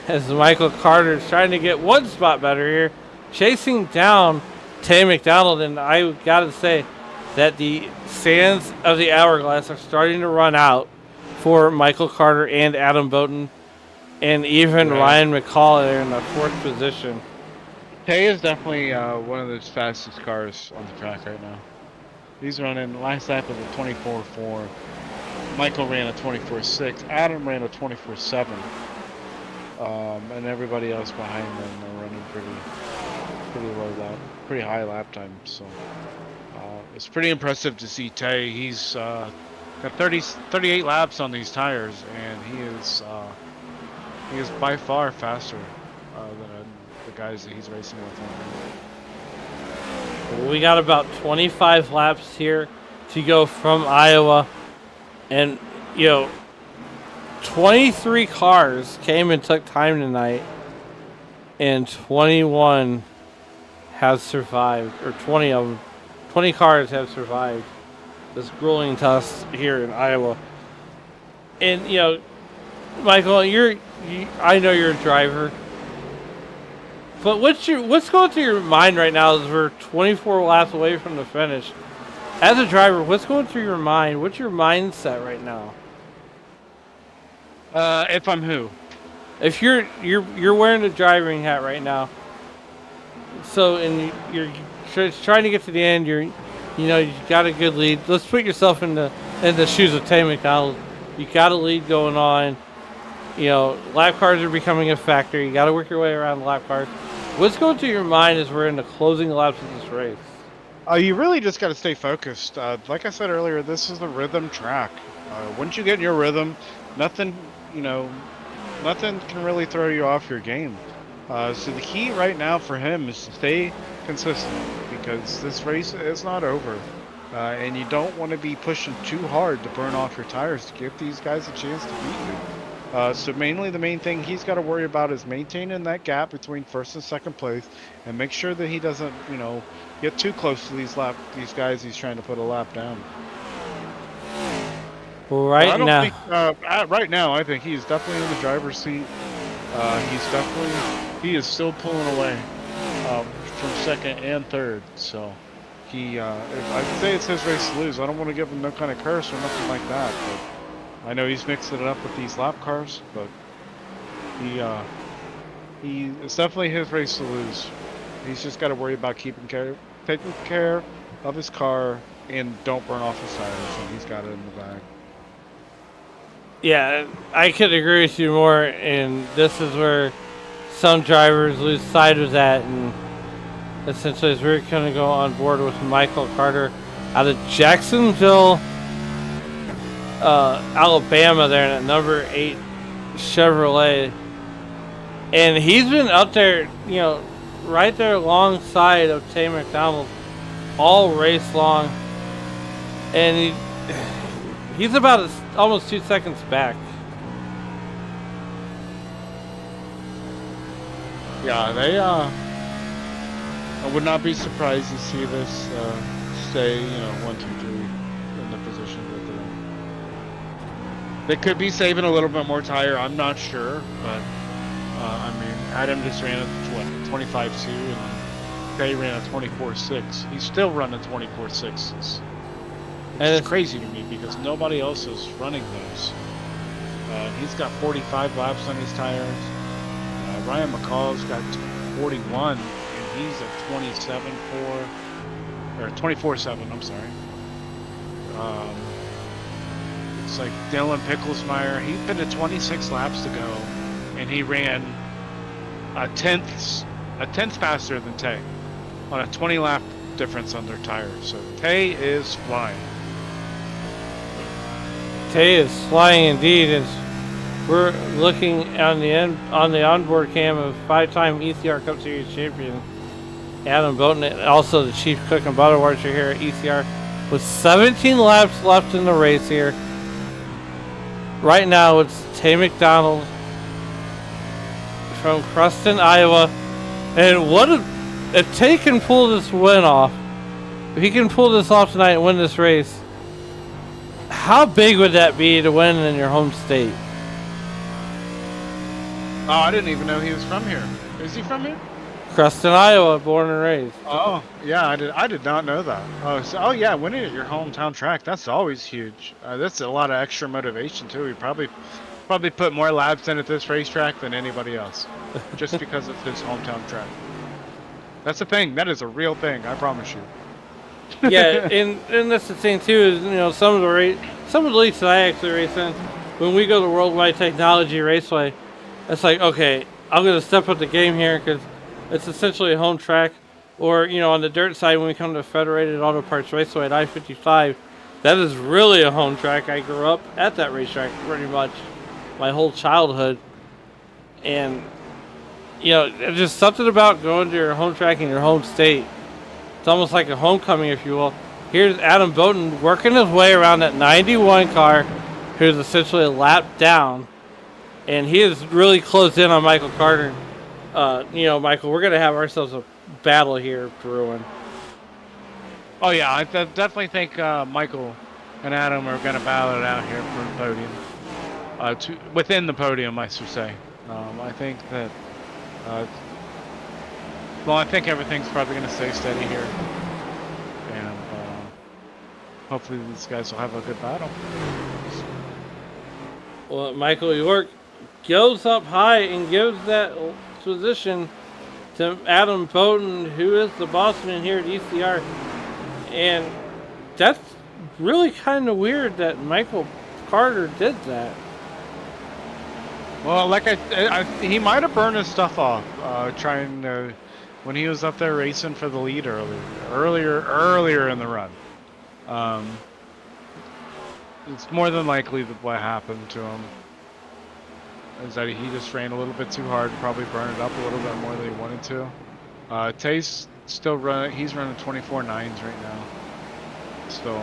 As Michael Carter is trying to get one spot better here, chasing down Tay McDonald, and I gotta say that the sands of the hourglass are starting to run out for Michael Carter and Adam Bowden, and even Ryan McCall there in the 4th position. Tay is definitely one of the fastest cars on the track right now. He's running, last lap of a 24.4. Michael ran a 24.6. Adam ran a 24.7. And everybody else behind them are running pretty high lap time. So it's pretty impressive to see Tay. He's got 38 laps on these tires, and he is by far faster than the guys that he's racing with. We got about 25 laps here to go from Iowa, and 23 cars came and took time tonight, and 21 have survived, or 20 cars have survived this grueling test here in Iowa. And Michael, I know you're a driver, but what's going through your mind right now as we're 24 laps away from the finish? As a driver, what's going through your mind? What's your mindset right now? If I'm who? If you're wearing a driving hat right now, so and you're trying to get to the end, you got a good lead. Let's put yourself in the shoes of Tay McDonald. You got a lead going on. Lap cars are becoming a factor. You got to work your way around the lap cars. What's going through your mind as we're in the closing laps of this race? You really just got to stay focused. Like I said earlier, this is the rhythm track. Once you get in your rhythm, nothing can really throw you off your game. So the key right now for him is to stay consistent, because this race is not over. And you don't want to be pushing too hard to burn off your tires to give these guys a chance to beat you. So mainly the main thing he's got to worry about is maintaining that gap between first and second place, and make sure that he doesn't, get too close to these guys he's trying to put a lap down. But I don't think right now. I think he's definitely in the driver's seat. He is still pulling away from second and third. So I'd say it's his race to lose. I don't want to give him no kind of curse or nothing like that. But I know he's mixing it up with these lap cars, but it's definitely his race to lose. He's just got to worry about taking care of his car and don't burn off his tires, and he's got it in the bag. Yeah, I could agree with you more, and this is where some drivers lose sight of that, and essentially as we're going to go on board with Michael Carter out of Jacksonville, Alabama, there in that number 8 Chevrolet, and he's been out there, right there alongside of Tay McDonald all race long, and he's about almost 2 seconds back. Yeah, I would not be surprised to see this stay, 1, 2, 3 in the position that they're in. They could be saving a little bit more tire. I'm not sure, but Adam just ran a 25.2 and Tay ran a 24.6. He's still running 24.6s. It's crazy to me because nobody else is running those. He's got 45 laps on his tires. Ryan McCall's got 41, and he's at 27.4 or 24.7. I'm sorry. It's like Dylan Picklesmeyer. He's been at 26 laps to go, and he ran a tenth faster than Tay on a 20 lap difference on their tires. So Tay is flying. Tay is flying indeed. As we're looking on the onboard cam of 5-time ECR Cup Series champion Adam Bowden, and also the chief cook and bottle washer here at ECR, with 17 laps left in the race here. Right now it's Tay McDonald from Cruston, Iowa, and if Tay can pull this win off, if he can pull this off tonight and win this race, how big would that be to win in your home state? Oh, I didn't even know he was from here. Is he from here? Cruston, Iowa, born and raised. Oh, yeah, I did not know that. Oh, yeah, winning at your hometown track, that's always huge. That's a lot of extra motivation, too. He probably put more laps in at this racetrack than anybody else, just because it's his hometown track. That's a thing. That is a real thing, I promise you. Yeah, and that's the thing, too, is, some of the leagues that I actually race in, when we go to Worldwide Technology Raceway, it's like, okay, I'm going to step up the game here because it's essentially a home track. Or, on the dirt side, when we come to Federated Auto Parts Raceway at I-55, that is really a home track. I grew up at that racetrack pretty much my whole childhood. And, it's just something about going to your home track in your home state. It's almost like a homecoming, if you will. Here's Adam Bowden working his way around that 91 car, who's essentially a lap down. And he is really closed in on Michael Carter. Michael, we're going to have ourselves a battle here brewing. Oh, yeah, I definitely think Michael and Adam are going to battle it out here for the podium. Within the podium, I should say. I think that... I think everything's probably going to stay steady here. And hopefully these guys will have a good battle. Well, Michael York goes up high and gives that position to Adam Bowden, who is the bossman here at ECR. And that's really kind of weird that Michael Carter did that. Well, like he might have burned his stuff off trying to, when he was up there racing for the lead earlier in the run. It's more than likely that what happened to him is that he just ran a little bit too hard, probably burned it up a little bit more than he wanted to. Tay's still running, he's running 24.9s right now. So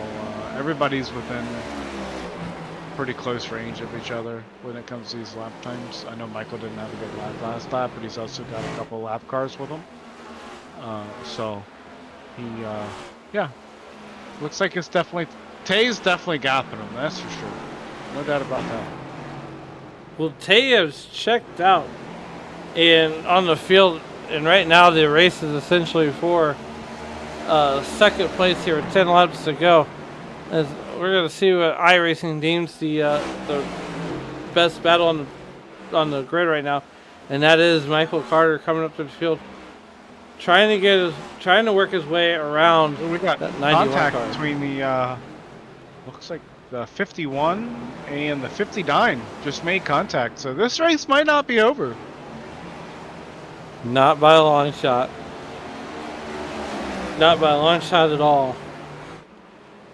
everybody's within pretty close range of each other when it comes to these lap times. I know Michael didn't have a good lap last lap, but he's also got a couple lap cars with him. So he, yeah, looks like it's definitely Tay's definitely gapping him. That's for sure. No doubt about that. Well, Tay has checked out and on the field, and right now the race is essentially for second place here with 10 laps to go. As we're going to see what iRacing deems the best battle on the grid right now, and that is Michael Carter coming up to the field, trying to work his way around. So we got that 91 contact car. between the looks like the 51 and the 59 just made contact. So this race might not be over. Not by a long shot. Not by a long shot at all.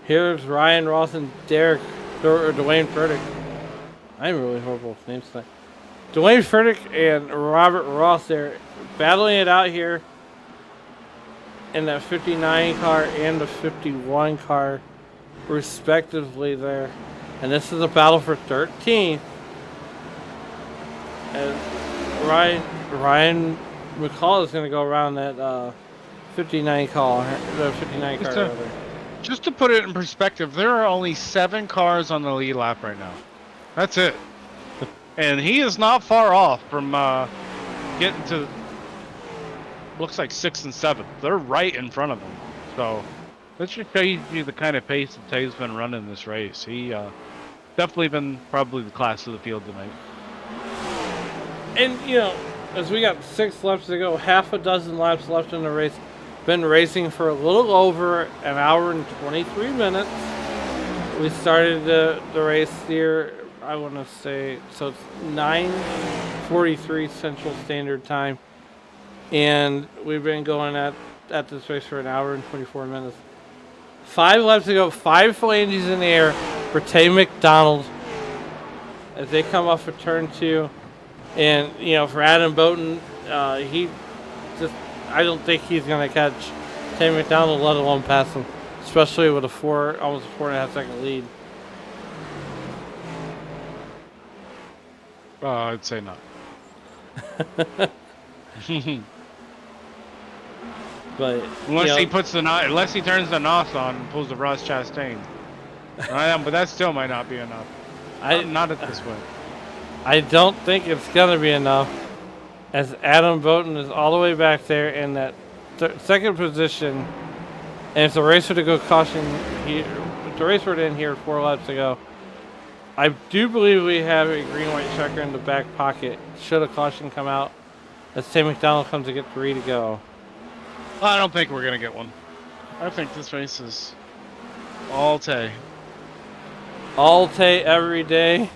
Here's Ryan Ross and Dwayne Furtick. I'm really horrible with names tonight. Dwayne Furtick and Robert Ross there battling it out here in that 59 car and the 51 car respectively there. And this is a battle for 13th. And Ryan McCall is going to go around that 59 car. The 59 car. Just to put it in perspective, there are only 7 cars on the lead lap right now. That's it. And he is not far off from getting to, looks like 6 and 7. They're right in front of him. So that should show you the kind of pace that Tay's been running this race. He definitely been probably the class of the field tonight. And, you know, as we got 6 laps to go, half a dozen laps left in the race. Been racing for a little over an hour and 23 minutes. We started the race here, I want to say, so it's 9:43 Central Standard Time. And we've been going at this race for an hour and 24 minutes. 5 laps to go, 5 flanges in the air for Tay McDonald as they come off of turn 2. And, you know, for Adam Bowden, I don't think he's going to catch Tay McDonald, let alone pass him, especially with almost a 4.5 second lead. I'd say not. But unless he turns the NOS on and pulls the Ross Chastain. But that still might not be enough. Not at this point. I don't think it's going to be enough, as Adam Bowden is all the way back there in that second position, and if the race were to go caution, if the race were to end here 4 laps to go, I do believe we have a green-white checker in the back pocket should a caution come out, as Tay McDonald comes to get 3 to go. I don't think we're going to get one. I think this race is all Tay. All Tay every day.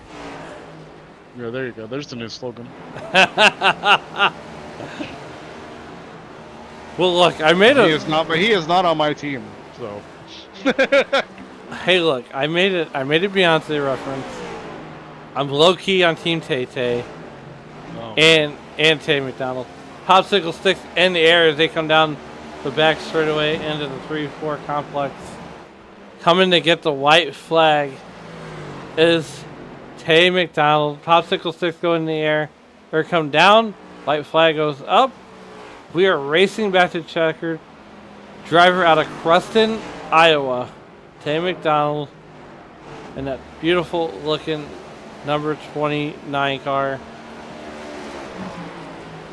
Yeah, there you go. There's the new slogan. Well, look, I made He is not on my team. So. Hey, look, I made a Beyonce reference. I'm low key on Team Tay Tay, and Tay McDonald. Popsicle sticks in the air as they come down the back straightaway into the 3-4 complex. Coming to get the white flag is Tay McDonald. Popsicle sticks go in the air, or come down. White flag goes up. We are racing back to checkered. Driver out of Cruston, Iowa. Tay McDonald and that beautiful looking number 29 car.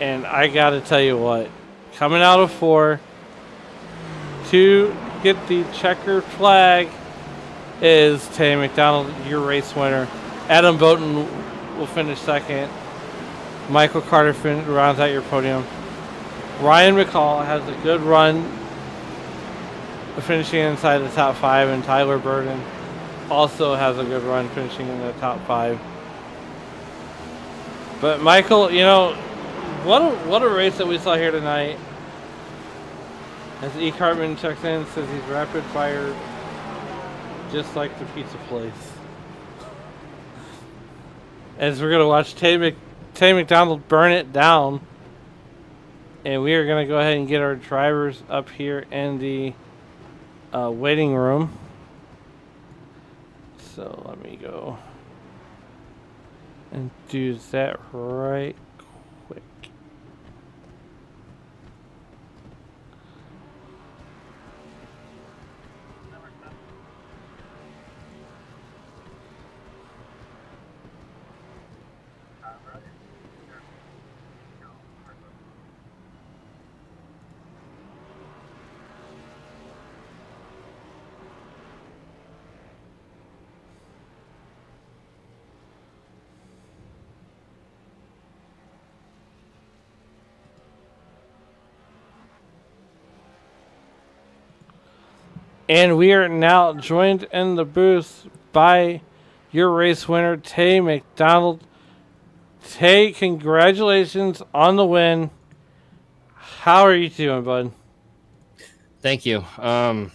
And I gotta tell you what, coming out of 4 to get the checkered flag is Tay McDonald, your race winner. Adam Bowden will finish second. Michael Carter rounds out your podium. Ryan McCall has a good run, finishing inside the top 5, and Tyler Burden also has a good run, finishing in the top 5. But Michael, you know, what a race that we saw here tonight. As E. Cartman checks in, says he's rapid fire, just like the pizza place. As we're gonna watch Tay McDonald burn it down, and we are gonna go ahead and get our drivers up here in the waiting room. So let me go and do that right quick. And we are now joined in the booth by your race winner, Tay McDonald. Tay, congratulations on the win. How are you doing, bud? Thank you. I'm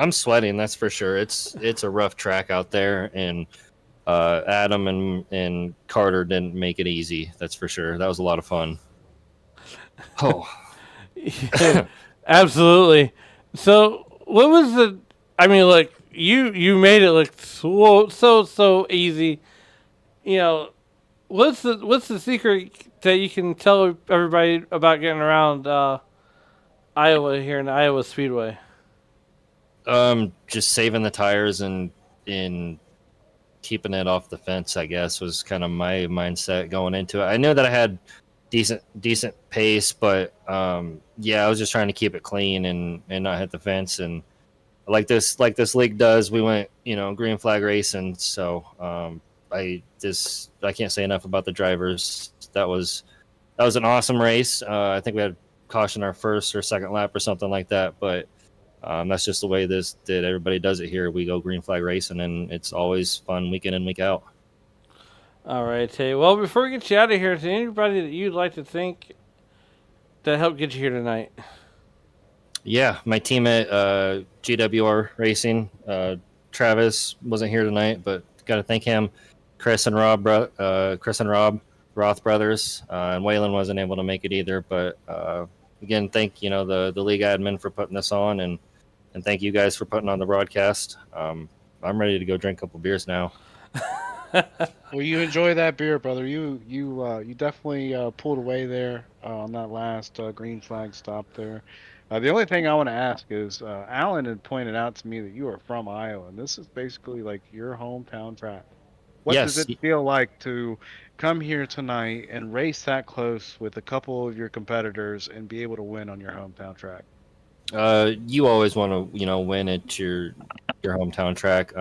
sweating, that's for sure. It's a rough track out there, and Adam and Carter didn't make it easy. That's for sure. That was a lot of fun. Oh, Absolutely. So, what was the? I mean, like you made it look so easy. You know, what's the secret that you can tell everybody about getting around Iowa here in the Iowa Speedway? just saving the tires and keeping it off the fence, I guess, was kind of my mindset going into it. I knew that I had decent pace, but yeah, I was just trying to keep it clean and not hit the fence. And like this league does, we went green flag racing. So I can't say enough about the drivers. That was an awesome race. I think we had caution our first or second lap or something like that, but that's just the way everybody does it here. We go green flag racing, and it's always fun week in and week out. All right, Tay. Well, before we get you out of here, is there anybody that you'd like to thank that helped get you here tonight? Yeah, my team at GWR Racing. Travis wasn't here tonight, but got to thank him. Chris and Rob Roth brothers, and Waylon wasn't able to make it either. But again, thank the league admin for putting this on, and thank you guys for putting on the broadcast. I'm ready to go drink a couple beers now. Well, you enjoy that beer, brother. You definitely pulled away there on that last green flag stop there. The only thing I want to ask is, Alan had pointed out to me that you are from Iowa, and this is basically like your hometown track. What does Yes. it feel like to come here tonight and race that close with a couple of your competitors and be able to win on your hometown track? You always want to win at your hometown track.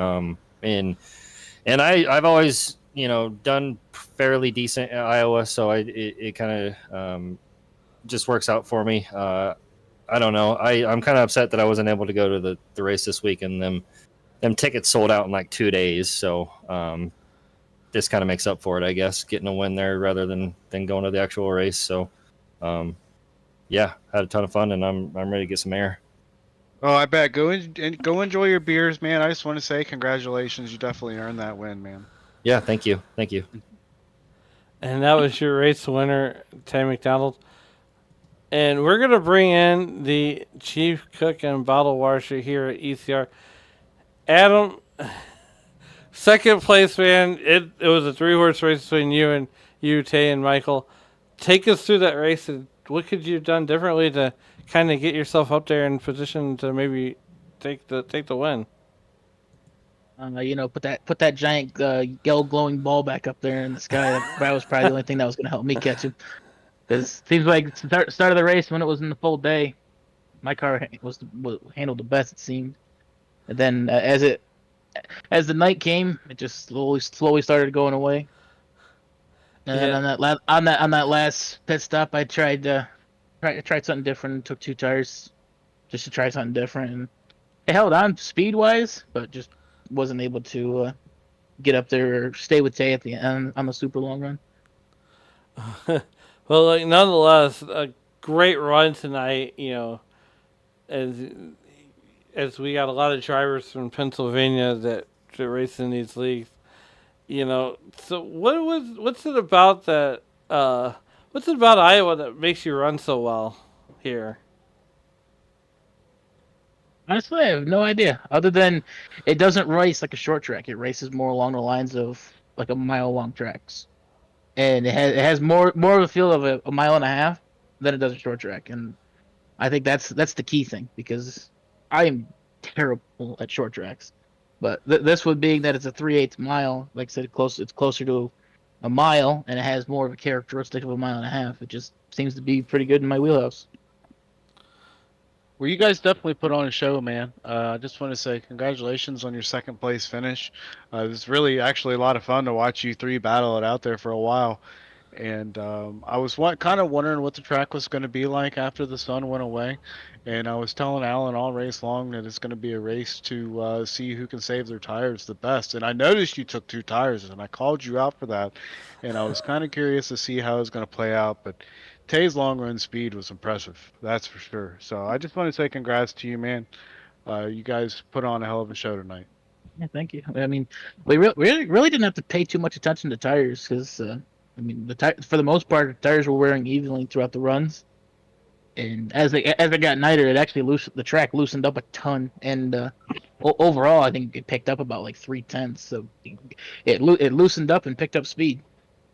And I've always done fairly decent at Iowa, so it kind of just works out for me. I don't know. I'm kind of upset that I wasn't able to go to the race this week, and them tickets sold out in like 2 days. So this kind of makes up for it, I guess, getting a win there rather than going to the actual race. So yeah, had a ton of fun, and I'm ready to get some air. Oh, I bet. Go enjoy your beers, man. I just want to say congratulations. You definitely earned that win, man. Yeah, thank you. And that was your race winner, Tay McDonald. And we're going to bring in the chief cook and bottle washer here at ECR. Adam, second place, man. It was a 3-horse race between you, Tay, and Michael. Take us through that race, and what could you have done differently to kind of get yourself up there in position to maybe take the win? Put that giant yellow glowing ball back up there in the sky. That was probably the only thing that was going to help me catch him. Because it seems like start of the race, when it was in the full day, my car was handled the best, it seemed. And then as the night came, it just slowly started going away. And then on that last pit stop, I tried something different. Took 2 tires just to try something different. And it held on speed wise, but just wasn't able to get up there or stay with Tay at the end on the super long run. Well, like, nonetheless, a great run tonight. As we got a lot of drivers from Pennsylvania that race in these leagues. So what's it about that? What's it about Iowa that makes you run so well here? Honestly, I have no idea. Other than it doesn't race like a short track. It races more along the lines of like a mile long tracks, and it has more of a feel of a mile and a half than it does a short track, and I think that's the key thing because I am terrible at short tracks, but this one being that it's a 3/8 mile, like I said, it's closer to a mile, and it has more of a characteristic of a mile and a half. It just seems to be pretty good in my wheelhouse. Well, you guys definitely put on a show, man. I just want to say congratulations on your second place finish. It was really actually a lot of fun to watch you three battle it out there for a while. And I was kind of wondering what the track was going to be like after the sun went away. And I was telling Alan all race long that it's going to be a race to see who can save their tires the best. And I noticed you took 2 tires, and I called you out for that. And I was kind of curious to see how it was going to play out. But Tay's long run speed was impressive, that's for sure. So I just want to say congrats to you, man. You guys put on a hell of a show tonight. Yeah, thank you. I mean, we really didn't have to pay too much attention to tires because I mean, for the most part, the tires were wearing evenly throughout the runs. And as they got nicer, the track loosened up a ton. And overall, I think it picked up about like 3/10. So it loosened up and picked up speed.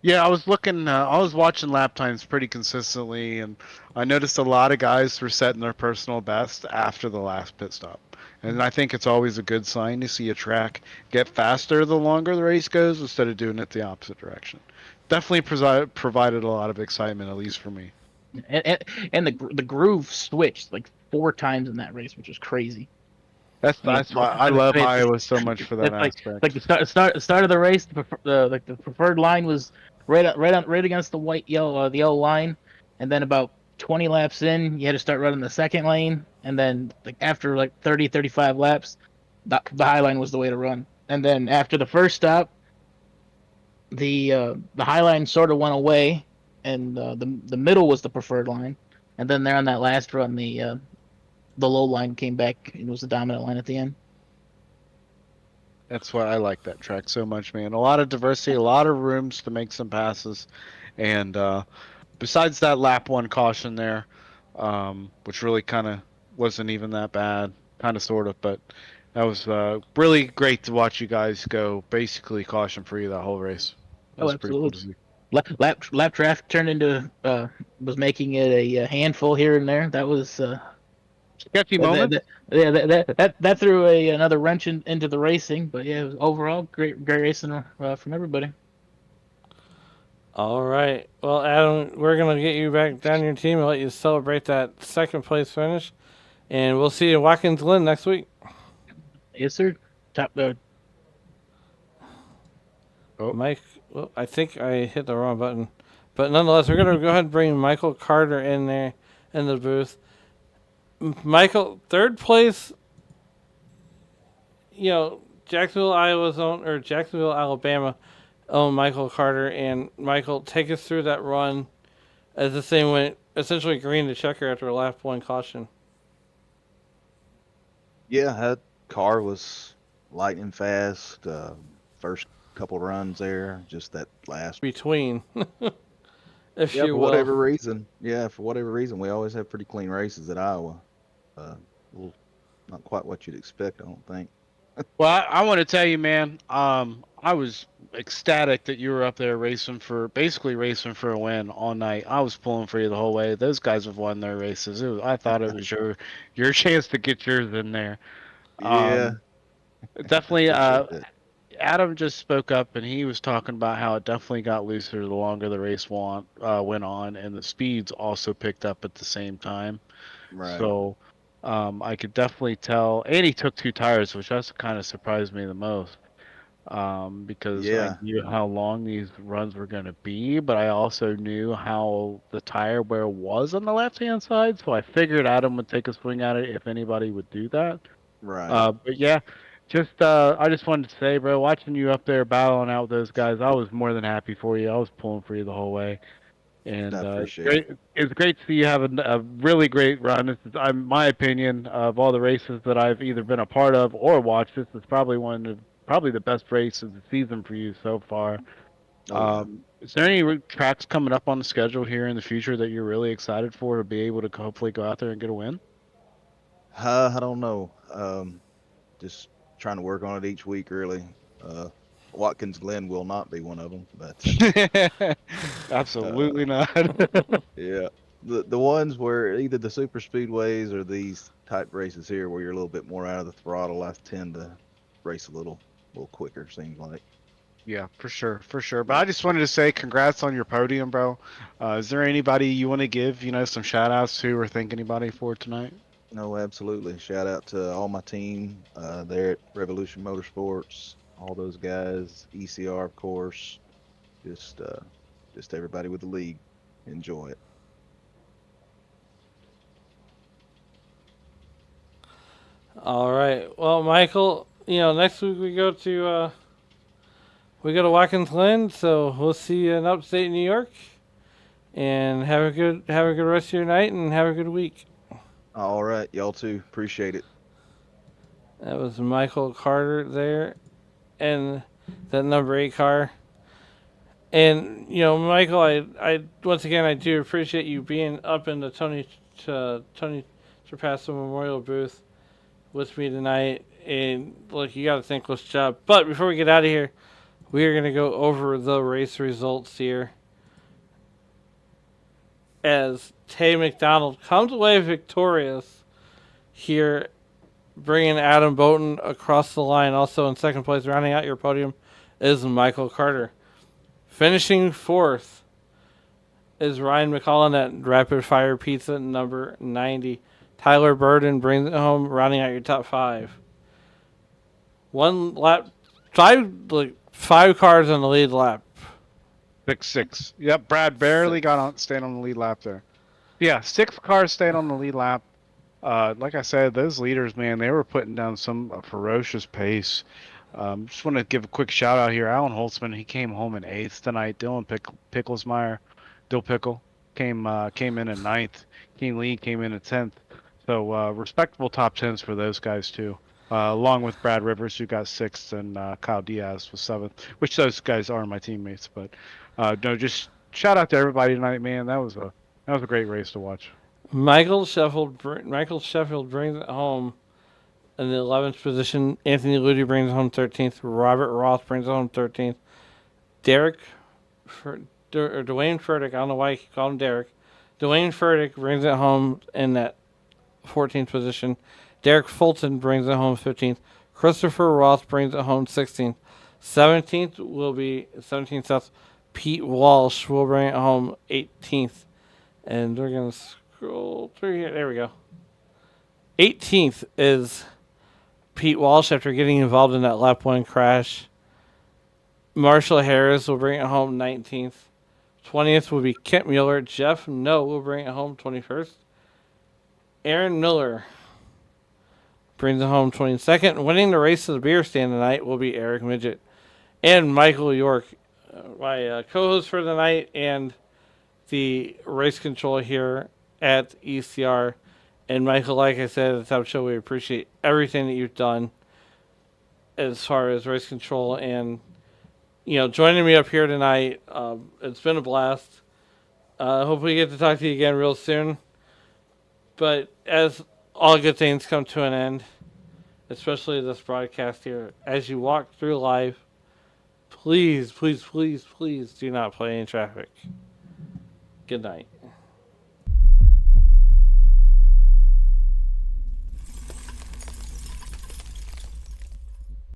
Yeah, I was looking. I was watching lap times pretty consistently, and I noticed a lot of guys were setting their personal best after the last pit stop. And I think it's always a good sign to see a track get faster the longer the race goes, instead of doing it the opposite direction. Definitely provided a lot of excitement, at least for me. And the groove switched like 4 times in that race, which was crazy. That's why I love Iowa so much for that aspect. Like the start of the race, the preferred line was right against the yellow line, and then about 20 laps in, you had to start running the second lane, and then like after like 35 laps, the high line was the way to run. And then after the first stop, the high line sort of went away, and the middle was the preferred line, and then there on that last run, the low line came back and was the dominant line at the end. That's why I like that track so much, man. A lot of diversity, a lot of rooms to make some passes, and besides that lap one caution there, which really kind of wasn't even that bad, kind of sort of, but that was really great to watch you guys go basically caution free that whole race. That was pretty cool to see. Lap traffic turned into was making it a handful here and there. That was sketchy moment. That threw another wrench into the racing, but yeah, it was overall great racing from everybody. All right. Well, Adam, we're going to get you back down your team and let you celebrate that second place finish. And we'll see you in Watkins Glen next week. Yes, sir. Top Mike, well, I think I hit the wrong button. But nonetheless, we're going to go ahead and bring Michael Carter in there in the booth. Michael, third place, Jacksonville, Alabama own Michael Carter. And Michael, take us through that run as the thing went essentially green to checker after a lap one caution. Yeah, that car was lightning fast. First couple runs there, just that last between. If yeah, you for will. whatever reason. Yeah, for whatever reason, we always have pretty clean races at Iowa. Well, not quite what you'd expect, I don't think. Well, I want to tell you, man. I was ecstatic that you were up there basically racing for a win all night. I was pulling for you the whole way. Those guys have won their races. I thought it was your chance to get yours in there. Yeah, Definitely. Adam just spoke up and he was talking about how it definitely got looser the longer the race went on, and the speeds also picked up at the same time. right. So I could definitely tell. And he took 2 tires, which that's kind of surprised me the most. Because Yeah. I knew how long these runs were going to be, but I also knew how the tire wear was on the left-hand side, so I figured Adam would take a swing at it if anybody would do that. Right. But yeah, I just wanted to say, bro, watching you up there battling out with those guys, I was more than happy for you. I was pulling for you the whole way. And I appreciate it. It's great to see you have a really great run. This is, my opinion, of all the races that I've either been a part of or watched. This is probably the best race of the season for you so far. Oh, Is there any tracks coming up on the schedule here in the future that you're really excited for to be able to hopefully go out there and get a win? I don't know. Just trying to work on it each week, really. Watkins Glen will not be one of them, but Absolutely not. yeah, the ones where either the super speedways or these type races here, where you're a little bit more out of the throttle, I tend to race a little quicker. Seems like. Yeah, for sure, for sure. But I just wanted to say congrats on your podium, bro. Is there anybody you want to give, some shout outs to or thank anybody for tonight? No, absolutely. Shout out to all my team there at Revolution Motorsports, all those guys, ECR, of course, just everybody with the league. Enjoy it. All right. Well, Michael, next week we go to Watkins Glen, so we'll see you in upstate New York. And have a good rest of your night and have a good week. All right, y'all too. Appreciate it. That was Michael Carter there, and that number 8 car. And Michael, I once again I do appreciate you being up in the Tony Trapasso Memorial booth with me tonight. And look, you got a thankless job. But before we get out of here, we are going to go over the race results here. As Tay McDonald comes away victorious here, bringing Adam Bowden across the line. Also in second place, rounding out your podium, is Michael Carter. Finishing fourth is Ryan McCullen at Rapid Fire Pizza number 90. Tyler Burden brings it home, rounding out your top 5. One lap, five cars on the lead lap. 6. Yep, Brad barely stayed on the lead lap there. Yeah, 6 cars stayed on the lead lap. Like I said, those leaders, man, they were putting down some ferocious pace. Just want to give a quick shout out here. Alan Holtzman, he came home in 8th tonight. Dylan Picklesmeyer, Dill Pickle, came in at 9th. Keen Lee came in at 10th. So respectable top 10s for those guys too. Along with Brad Rivers, who got 6th, and Kyle Diaz was 7th, which those guys are my teammates. But no, just shout out to everybody tonight, man. That was a great race to watch. Michael Sheffield brings it home in the 11th position. Anthony Ludi brings it home 13th. Robert Roth brings it home 13th. Dwayne Furtick, I don't know why he called him Derek. Dwayne Furtick brings it home in that 14th position. Derek Fulton brings it home 15th. Christopher Roth brings it home 16th. 17th will be 17th South. Pete Walsh will bring it home 18th. And we're going to scroll through here. There we go. 18th is Pete Walsh after getting involved in that lap 1 crash. Marshall Harris will bring it home 19th. 20th will be Kent Mueller. Jeff No will bring it home 21st. Aaron Miller brings it home 22nd. Winning the race to the beer stand tonight will be Eric Midget. And Michael York, my co-host for the night and the race control here at ECR. And Michael, like I said at the top of the show, we appreciate everything that you've done as far as race control and joining me up here tonight. It's been a blast. Hopefully we get to talk to you again real soon. But as all good things come to an end, especially this broadcast here, as you walk through life, please, please, please, please do not play in traffic. Good night.